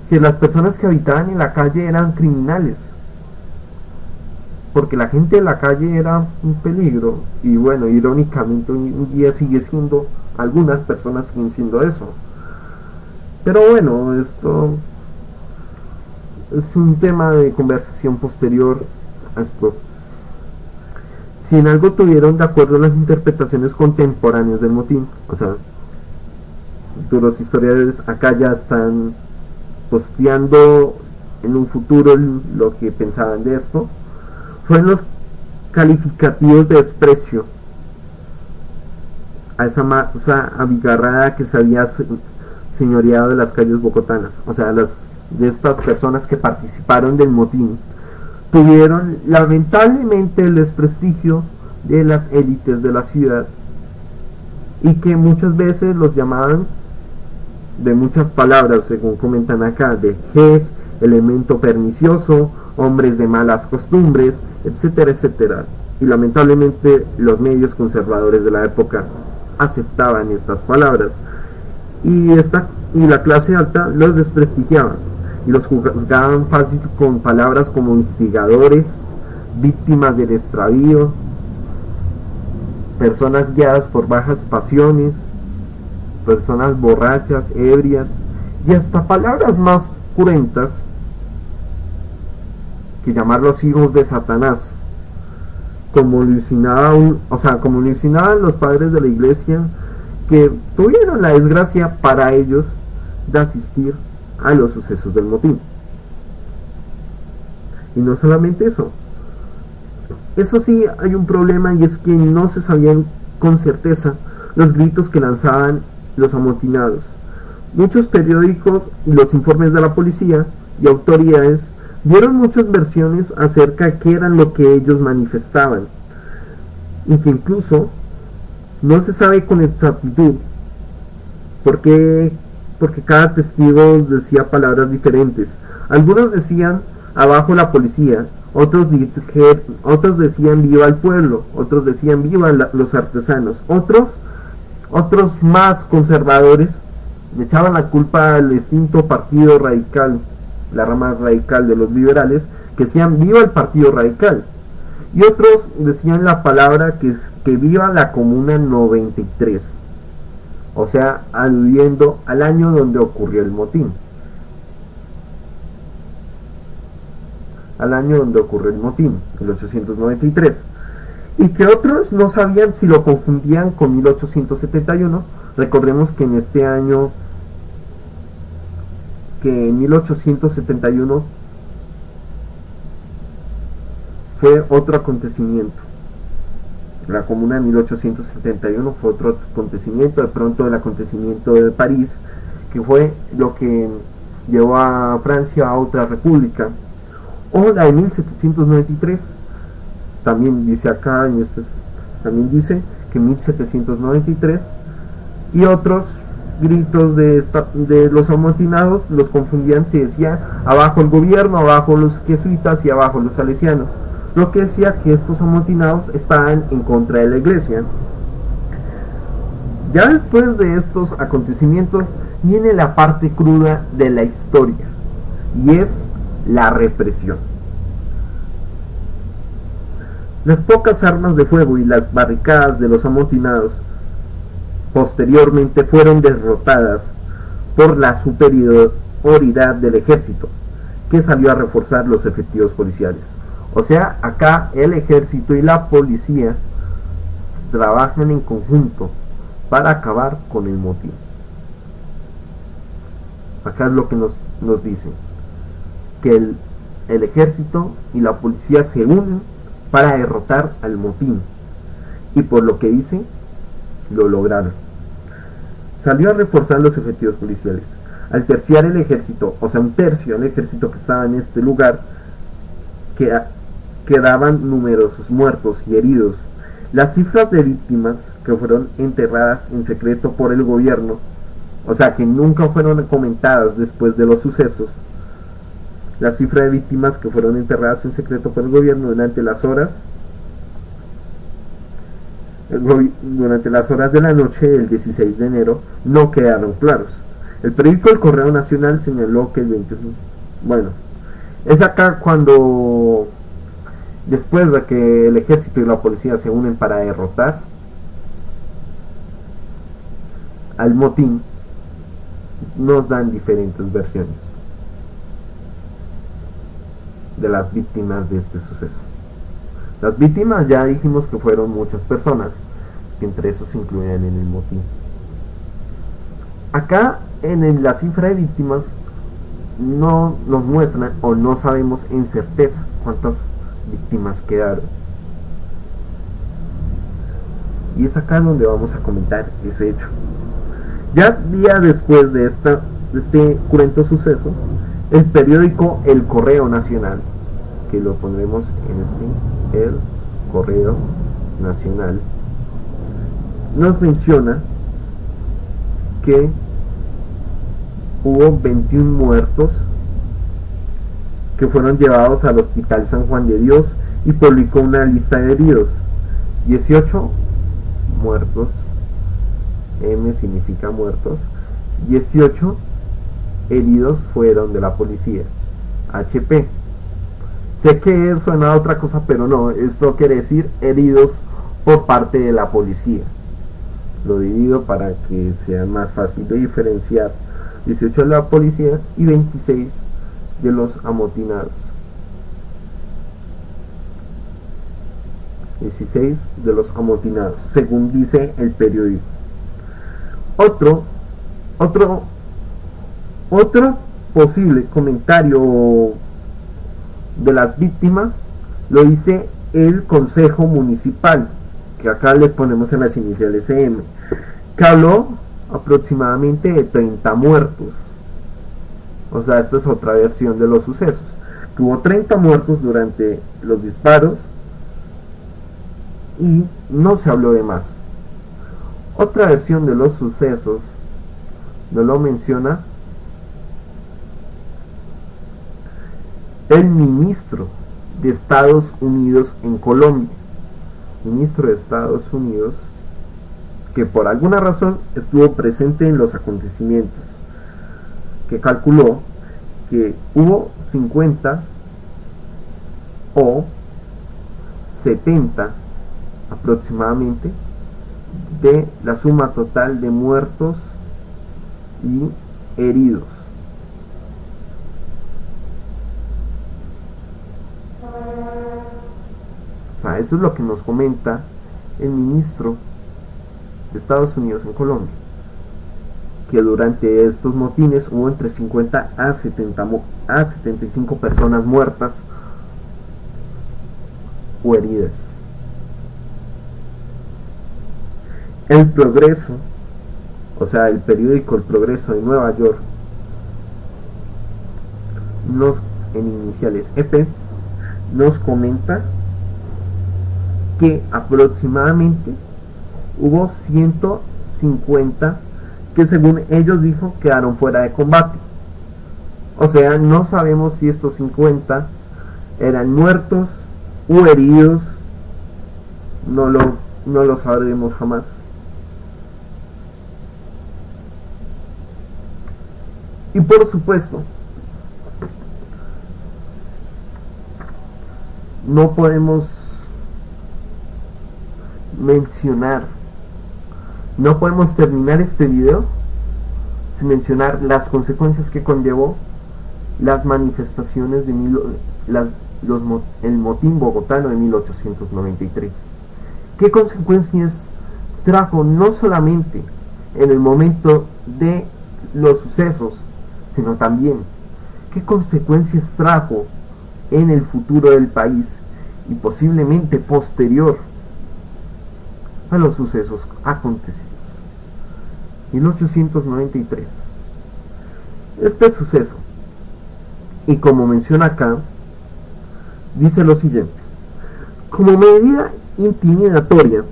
que las personas que habitaban en la calle eran criminales, porque la gente de la calle era un peligro. Y bueno, irónicamente hoy en día sigue siendo, algunas personas siguen siendo eso. Pero bueno, esto es un tema de conversación posterior a esto. Si en algo tuvieron de acuerdo las interpretaciones contemporáneas del motín, o sea, los historiadores acá ya están posteando en un futuro lo que pensaban de esto, fueron los calificativos de desprecio a esa masa abigarrada que se había señoreado de las calles bogotanas. O sea, de estas personas que participaron del motín tuvieron lamentablemente el desprestigio de las élites de la ciudad, y que muchas veces los llamaban de muchas palabras, según comentan acá, de jes, elemento pernicioso, hombres de malas costumbres, etcétera, etcétera. Y lamentablemente los medios conservadores de la época aceptaban estas palabras, y la clase alta los desprestigiaban y los juzgaban fácil con palabras como instigadores, víctimas del extravío, personas guiadas por bajas pasiones, personas borrachas, ebrias, y hasta palabras más cruentas que llamarlos hijos de Satanás, como lo insinuaban los padres de la iglesia, que tuvieron la desgracia para ellos de asistir a los sucesos del motín. Y no solamente eso sí, hay un problema, y es que no se sabían con certeza los gritos que lanzaban los amotinados. Muchos periódicos y los informes de la policía y autoridades dieron muchas versiones acerca de qué eran lo que ellos manifestaban, y que incluso no se sabe con exactitud porque cada testigo decía palabras diferentes. Algunos decían abajo la policía, otros decían viva el pueblo, otros decían viva los artesanos, otros más conservadores le echaban la culpa al extinto partido radical, la rama radical de los liberales, que decían viva el partido radical, y otros decían la palabra que viva la comuna 93, o sea, aludiendo al año donde ocurrió el motín. Al año donde ocurrió el motín, 1893. Y que otros no sabían si lo confundían con 1871. Recordemos que en este año, que en 1871 fue otro acontecimiento. La Comuna de 1871 fue otro acontecimiento, de pronto el acontecimiento de París, que fue lo que llevó a Francia a otra república, o la de 1793, también dice acá, también dice que 1793, y otros gritos de los amotinados los confundían, se decía abajo el gobierno, abajo los jesuitas y abajo los salesianos, lo que decía que estos amotinados estaban en contra de la iglesia. Ya después de estos acontecimientos viene la parte cruda de la historia, y es la represión. Las pocas armas de fuego y las barricadas de los amotinados posteriormente fueron derrotadas por la superioridad del ejército, que salió a reforzar los efectivos policiales. O sea, acá el ejército y la policía trabajan en conjunto para acabar con el motín. Acá es lo que nos dicen, que el ejército y la policía se unen para derrotar al motín, y por lo que dice, lo lograron. Salió a reforzar los efectivos policiales. Al terciar el ejército, o sea, un tercio del ejército que estaba en este lugar, quedaban numerosos muertos y heridos. Las cifras de víctimas que fueron enterradas en secreto por el gobierno, o sea, que nunca fueron comentadas después de los sucesos, la cifra de víctimas que fueron enterradas en secreto por el gobierno durante las horas de la noche del 16 de enero no quedaron claros. El periódico El Correo Nacional señaló que el 21... Bueno, es acá cuando, después de que el ejército y la policía se unen para derrotar al motín, nos dan diferentes versiones de las víctimas de este suceso. Las víctimas ya dijimos que fueron muchas personas, que entre esos se incluían en el motín. Acá en la cifra de víctimas no nos muestran, o no sabemos en certeza cuántas víctimas quedaron. Y es acá donde vamos a comentar ese hecho. Ya día después de este cruento suceso, el periódico El Correo Nacional, que lo pondremos en El Correo Nacional, nos menciona que hubo 21 muertos que fueron llevados al Hospital San Juan de Dios, y publicó una lista de heridos. 18 muertos, M significa muertos, 18 heridos fueron de la policía, HP. Sé que suena a otra cosa, pero no, esto quiere decir heridos por parte de la policía. Lo divido para que sea más fácil de diferenciar. 18 de la policía y 26 de los amotinados. 16 de los amotinados, según dice el periódico. Otro posible comentario de las víctimas lo dice el Consejo Municipal, que acá les ponemos en las iniciales EM, que habló aproximadamente de 30 muertos. O sea, esta es otra versión de los sucesos, que hubo 30 muertos durante los disparos y no se habló de más. Otra versión de los sucesos no lo menciona el ministro de Estados Unidos en Colombia, ministro de Estados Unidos, que por alguna razón estuvo presente en los acontecimientos, que calculó que hubo 50 o 70 aproximadamente de la suma total de muertos y heridos. O sea, eso es lo que nos comenta el ministro de Estados Unidos en Colombia, que durante estos motines hubo entre 50 a 75 personas muertas o heridas. El Progreso, o sea, el periódico El Progreso de Nueva York, en iniciales EP, nos comenta que aproximadamente hubo 150 que, según ellos dijo, quedaron fuera de combate. O sea, no sabemos si estos 50 eran muertos o heridos, no lo sabremos jamás. Y por supuesto, no podemos terminar este video sin mencionar las consecuencias que conllevó las manifestaciones de el motín bogotano de 1893. ¿Qué consecuencias trajo no solamente en el momento de los sucesos, sino también qué consecuencias trajo en el futuro del país y posiblemente posterior a los sucesos acontecidos? 1893. Este suceso, y como menciona acá, dice lo siguiente: como medida intimidatoria,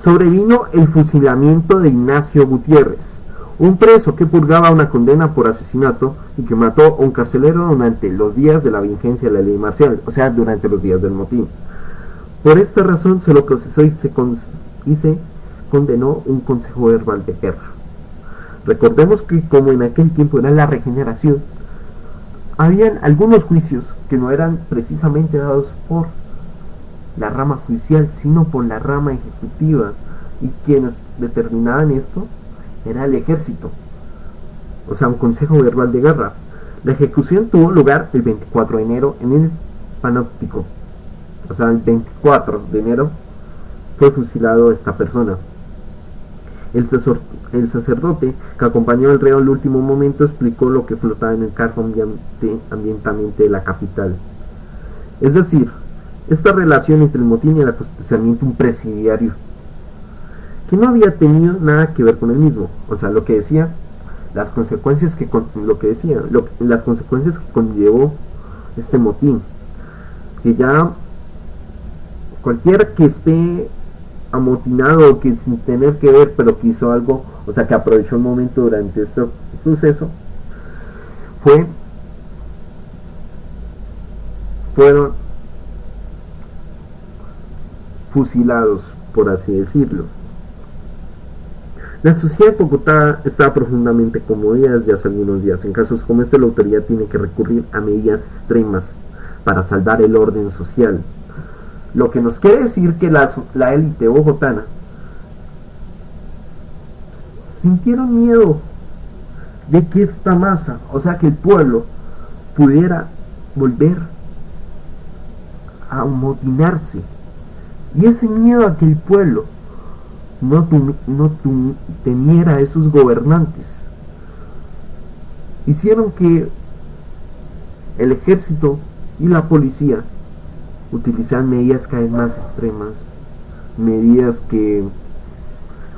sobrevino el fusilamiento de Ignacio Gutiérrez, un preso que purgaba una condena por asesinato y que mató a un carcelero durante los días de la vigencia de la ley marcial, o sea, durante los días del motín. Por esta razón se lo procesó y se condenó un consejo verbal de guerra. Recordemos que como en aquel tiempo era la regeneración, habían algunos juicios que no eran precisamente dados por la rama judicial, sino por la rama ejecutiva, y quienes determinaban esto era el ejército, o sea, un consejo verbal de guerra. La ejecución tuvo lugar el 24 de enero en el Panóptico, o sea, el 24 de enero fue fusilado esta persona. El sacerdote que acompañó al reo al último momento explicó lo que flotaba en el carro ambientamente de la capital. Es decir, esta relación entre el motín y el acostamiento un presidiario, que no había tenido nada que ver con el mismo. O sea, lo que decía, las consecuencias que conllevó este motín, que ya cualquiera que esté amotinado o que sin tener que ver, pero que hizo algo, o sea, que aprovechó el momento durante este suceso, fueron fusilados, por así decirlo. La sociedad de Bogotá está profundamente conmovida desde hace algunos días. En casos como este, la autoridad tiene que recurrir a medidas extremas para salvar el orden social. Lo que nos quiere decir que la élite bogotana sintieron miedo de que esta masa, o sea, que el pueblo pudiera volver a amotinarse. Y ese miedo a que el pueblo no temiera a esos gobernantes hicieron que el ejército y la policía utilizaran medidas cada vez más extremas, medidas que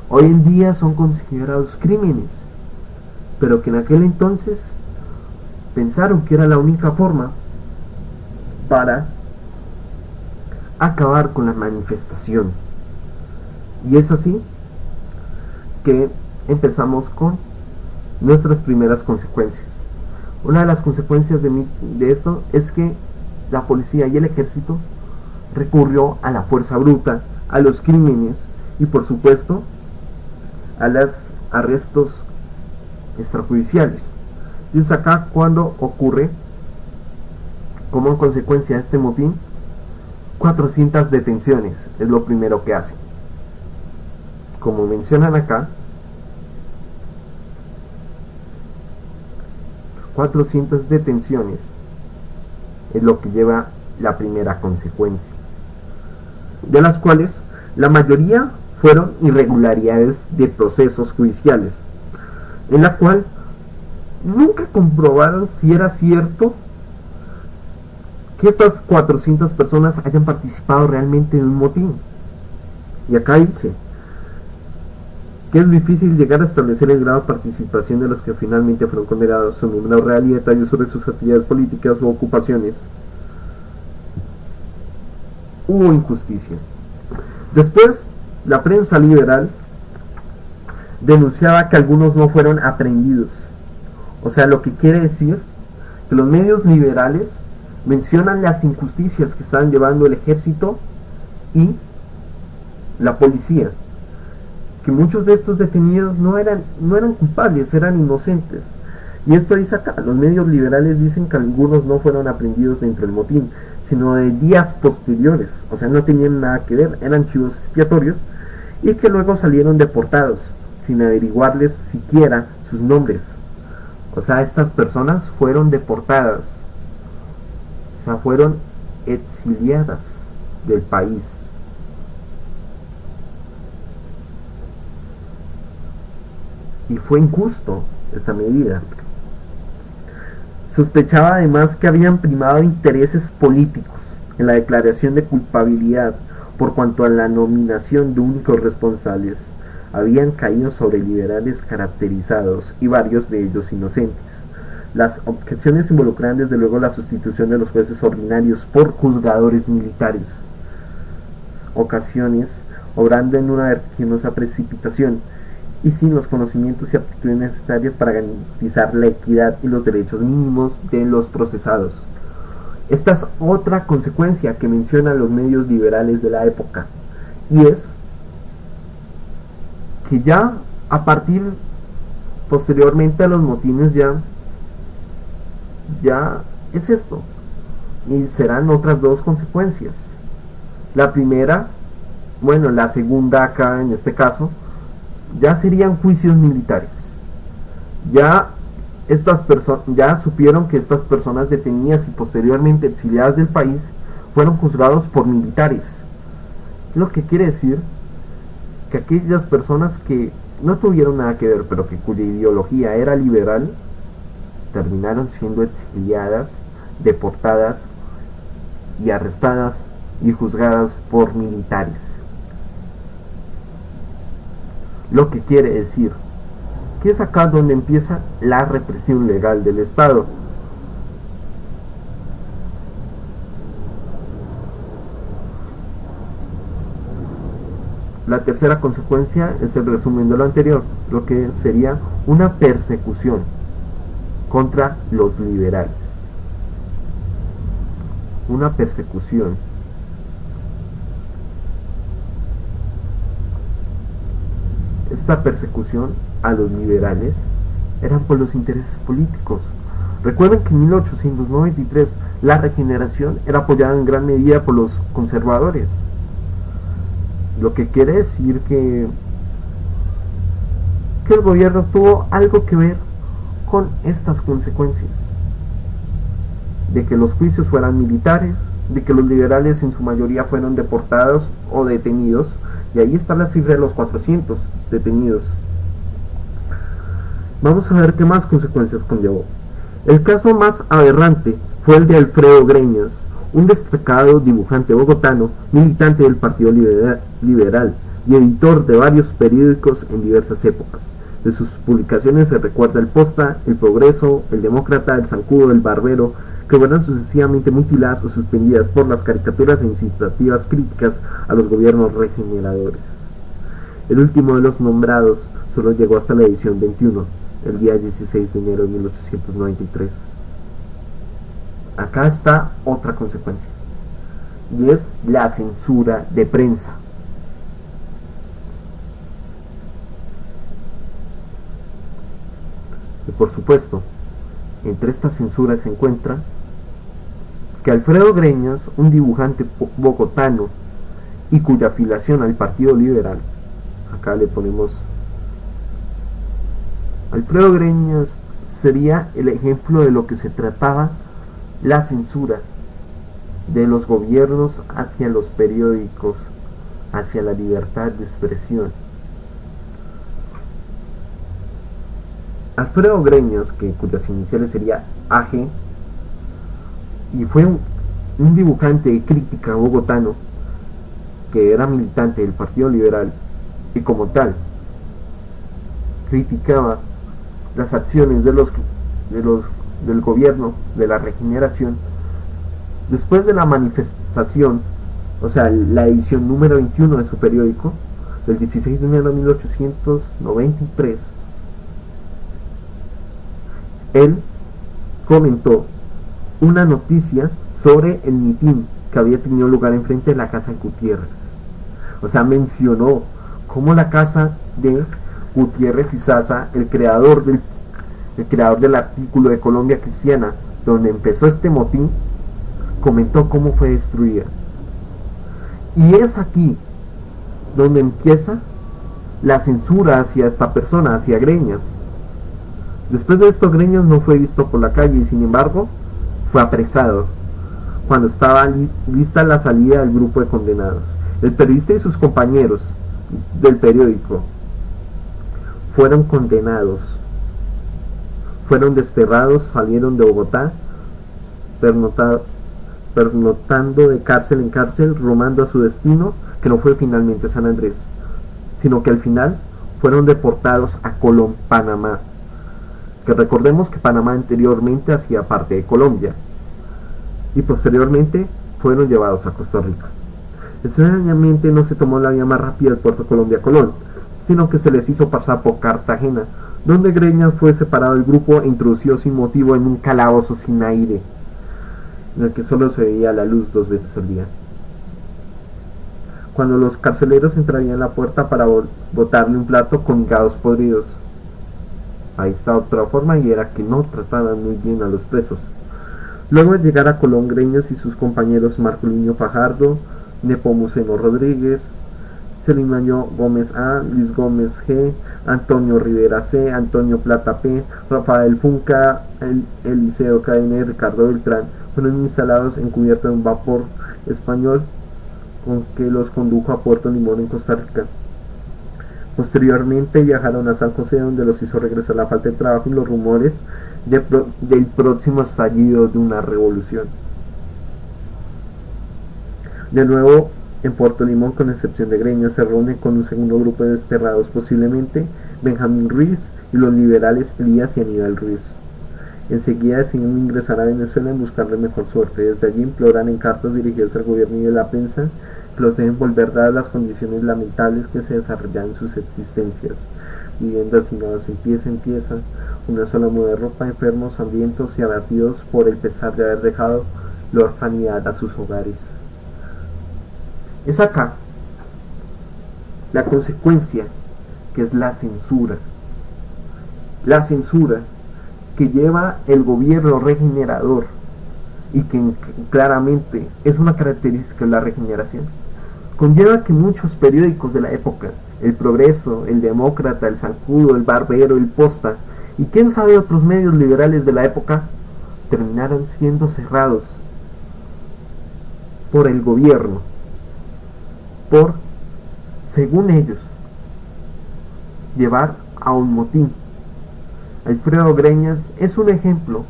hoy en día son considerados crímenes, pero que en aquel entonces pensaron que era la única forma para acabar con la manifestación. Y es así que empezamos con nuestras primeras consecuencias. Una de las consecuencias de esto es que la policía y el ejército recurrió a la fuerza bruta, a los crímenes y por supuesto a los arrestos extrajudiciales. Y es acá cuando ocurre, como consecuencia de este motín, 400 detenciones es lo primero que hacen. Como mencionan acá, 400 detenciones es lo que lleva la primera consecuencia, de las cuales la mayoría fueron irregularidades de procesos judiciales, en la cual nunca comprobaron si era cierto que estas 400 personas hayan participado realmente en un motín. Y acá dice que es difícil llegar a establecer el grado de participación de los que finalmente fueron condenados. Su número real y detalles sobre sus actividades políticas u ocupaciones. Hubo injusticia. Después, la prensa liberal denunciaba que algunos no fueron aprehendidos. O sea, lo que quiere decir que los medios liberales mencionan las injusticias que estaban llevando el ejército y la policía, que muchos de estos detenidos no eran culpables, eran inocentes. Y esto dice acá, los medios liberales dicen que algunos no fueron aprehendidos dentro del motín, sino de días posteriores, o sea, no tenían nada que ver, eran chivos expiatorios, y que luego salieron deportados, sin averiguarles siquiera sus nombres. O sea, estas personas fueron deportadas, o sea, fueron exiliadas del país. y fue injusto esta medida. Sospechaba además que habían primado intereses políticos en la declaración de culpabilidad por cuanto a la nominación de únicos responsables. Habían caído sobre liberales caracterizados y varios de ellos inocentes. Las objeciones involucraban desde luego la sustitución de los jueces ordinarios por juzgadores militares, ocasiones obrando en una vertiginosa precipitación y sin los conocimientos y aptitudes necesarias para garantizar la equidad y los derechos mínimos de los procesados. Esta es otra consecuencia que mencionan los medios liberales de la época, y es que ya a partir posteriormente a los motines ya es esto, y serán otras dos consecuencias. La primera, bueno, la segunda acá en este caso, ya serían juicios militares. Ya supieron que estas personas detenidas y posteriormente exiliadas del país fueron juzgados por militares, lo que quiere decir que aquellas personas que no tuvieron nada que ver pero que cuya ideología era liberal terminaron siendo exiliadas, deportadas y arrestadas y juzgadas por militares, lo que quiere decir que es acá donde empieza la represión legal del Estado. La tercera consecuencia es el resumen de lo anterior, lo que sería una persecución contra los liberales. Una persecución. Esta persecución a los liberales eran por los intereses políticos. Recuerden que en 1893 la regeneración era apoyada en gran medida por los conservadores, lo que quiere decir que el gobierno tuvo algo que ver con estas consecuencias, de que los juicios fueran militares, de que los liberales en su mayoría fueron deportados o detenidos, y ahí está la cifra de los 400 detenidos. Vamos a ver qué más consecuencias conllevó. El caso más aberrante fue el de Alfredo Greñas, un destacado dibujante bogotano, militante del Partido Liberal y editor de varios periódicos en diversas épocas. De sus publicaciones se recuerda El Posta, El Progreso, El Demócrata, El Zancudo, El Barbero, que fueron sucesivamente mutiladas o suspendidas por las caricaturas e incitativas críticas a los gobiernos regeneradores. El último de los nombrados solo llegó hasta la edición 21, el día 16 de enero de 1893. Acá está otra consecuencia, y es la censura de prensa. Y por supuesto, entre estas censuras se encuentra que Alfredo Greñas, un dibujante bogotano y cuya afiliación al Partido Liberal, acá le ponemos Alfredo Greñas, sería el ejemplo de lo que se trataba la censura de los gobiernos hacia los periódicos, hacia la libertad de expresión. Alfredo Greñas, cuyas iniciales sería AG, y fue un dibujante de crítica bogotano que era militante del Partido Liberal y como tal criticaba las acciones del gobierno de la regeneración. Después de la manifestación, o sea, la edición número 21 de su periódico, del 16 de enero de 1893, él comentó una noticia sobre el mitin que había tenido lugar enfrente de la casa de Gutiérrez. O sea, mencionó cómo la casa de Gutiérrez y Sasa, el creador del artículo de Colombia Cristiana, donde empezó este motín, comentó cómo fue destruida. Y es aquí donde empieza la censura hacia esta persona, hacia Greñas. Después de esto, Greñas no fue visto por la calle y sin embargo fue apresado cuando estaba lista la salida del grupo de condenados. El periodista y sus compañeros del periódico fueron condenados, fueron desterrados, salieron de Bogotá, pernoctando de cárcel en cárcel, rumando a su destino, que no fue finalmente San Andrés, sino que al final fueron deportados a Colón, Panamá, que recordemos que Panamá anteriormente hacía parte de Colombia, y posteriormente fueron llevados a Costa Rica. Extrañamente no se tomó la vía más rápida del puerto Colombia-Colón, sino que se les hizo pasar por Cartagena, donde Greñas fue separado del grupo e introducido sin motivo en un calabozo sin aire, en el que solo se veía la luz 2 veces al día. Cuando los carceleros entrarían a la puerta para botarle un plato con higados podridos. Ahí está otra forma, y era que no trataban muy bien a los presos. Luego de llegar a Colón, Greñas y sus compañeros Marcolino Fajardo, Nepomuceno Rodríguez, Celimaño Gómez A, Luis Gómez G, Antonio Rivera C, Antonio Plata P, Rafael Funca, Eliseo Cadena y Ricardo Beltrán fueron instalados en cubierta de un vapor español con que los condujo a Puerto Limón en Costa Rica. Posteriormente viajaron a San José, donde los hizo regresar la falta de trabajo y los rumores del próximo estallido de una revolución. De nuevo en Puerto Limón, con excepción de Greñas, se reúnen con un segundo grupo de desterrados, posiblemente Benjamín Ruiz y los liberales Elías y Aníbal Ruiz. Enseguida deciden ingresar a Venezuela en buscarle mejor suerte. Desde allí imploran en cartas dirigidas al gobierno y a la prensa que los dejen volver, dadas las condiciones lamentables que se desarrollan en sus existencias. Viviendo hacinados en pieza, una sola muda de ropa, enfermos, hambrientos y abatidos por el pesar de haber dejado la orfanidad a sus hogares. Es acá la consecuencia, que es la censura. La censura que lleva el gobierno regenerador, y que claramente es una característica de la regeneración, conlleva que muchos periódicos de la época, El Progreso, El Demócrata, El Zancudo, El Barbero, El Posta y quién sabe otros medios liberales de la época, terminaron siendo cerrados por el gobierno, por, según ellos, llevar a un motín. Alfredo Greñas es un ejemplo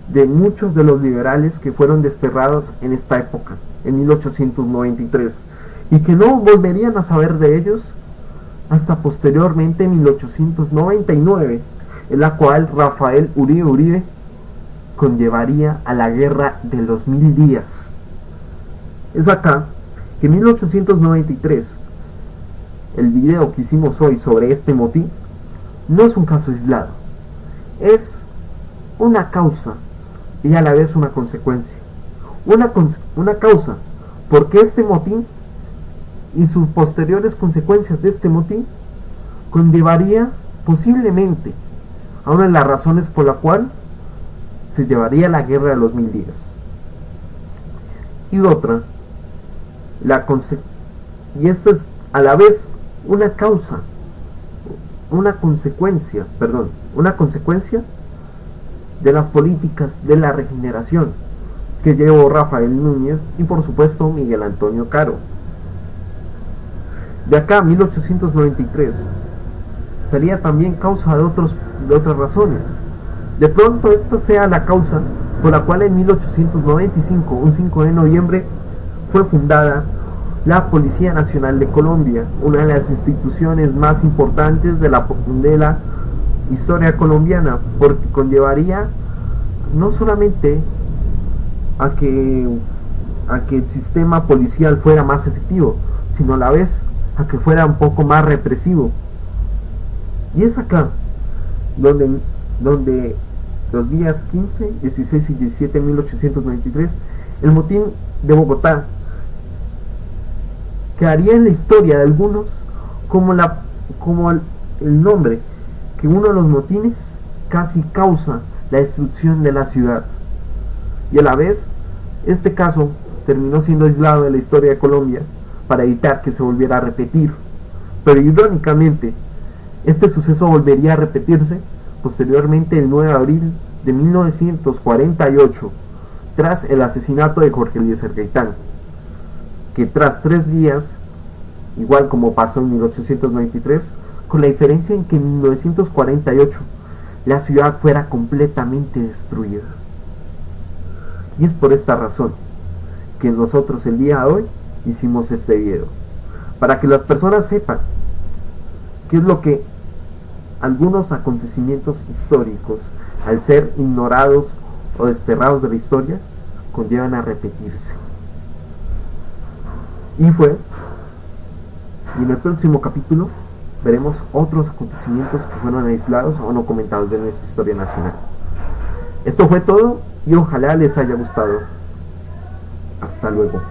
de muchos de los liberales que fueron desterrados en esta época, en 1893, y que no volverían a saber de ellos hasta posteriormente en 1899, en la cual Rafael Uribe conllevaría a la guerra de los 1000 días. Es acá que en 1893, el video que hicimos hoy sobre este motín no es un caso aislado, es una causa y a la vez una consecuencia. Una causa porque este motín y sus posteriores consecuencias de este motín conllevaría posiblemente a una de las razones por la cual se llevaría la guerra de los 1000 días. Y otra, y esto es a la vez una consecuencia de las políticas de la regeneración que llevó Rafael Núñez y por supuesto Miguel Antonio Caro. De acá a 1893 sería también causa de otras razones. De pronto esta sea la causa por la cual en 1895, un 5 de noviembre, fue fundada la Policía Nacional de Colombia, una de las instituciones más importantes de la historia colombiana, porque conllevaría no solamente a que el sistema policial fuera más efectivo, sino a la vez a que fuera un poco más represivo. Y es acá donde los días 15, 16 y 17 de 1893, el motín de Bogotá quedaría en la historia de algunos como el nombre que uno de los motines casi causa la destrucción de la ciudad. Y a la vez, este caso terminó siendo aislado de la historia de Colombia para evitar que se volviera a repetir. Pero irónicamente, este suceso volvería a repetirse posteriormente el 9 de abril de 1948, tras el asesinato de Jorge Eliezer Gaitán, que tras 3 días, igual como pasó en 1893, con la diferencia en que en 1948 la ciudad fuera completamente destruida. Y es por esta razón que nosotros el día de hoy hicimos este video, para que las personas sepan qué es lo que algunos acontecimientos históricos, al ser ignorados o desterrados de la historia, conllevan a repetirse. Y en el próximo capítulo veremos otros acontecimientos que fueron aislados o no comentados de nuestra historia nacional. Esto fue todo y ojalá les haya gustado. Hasta luego.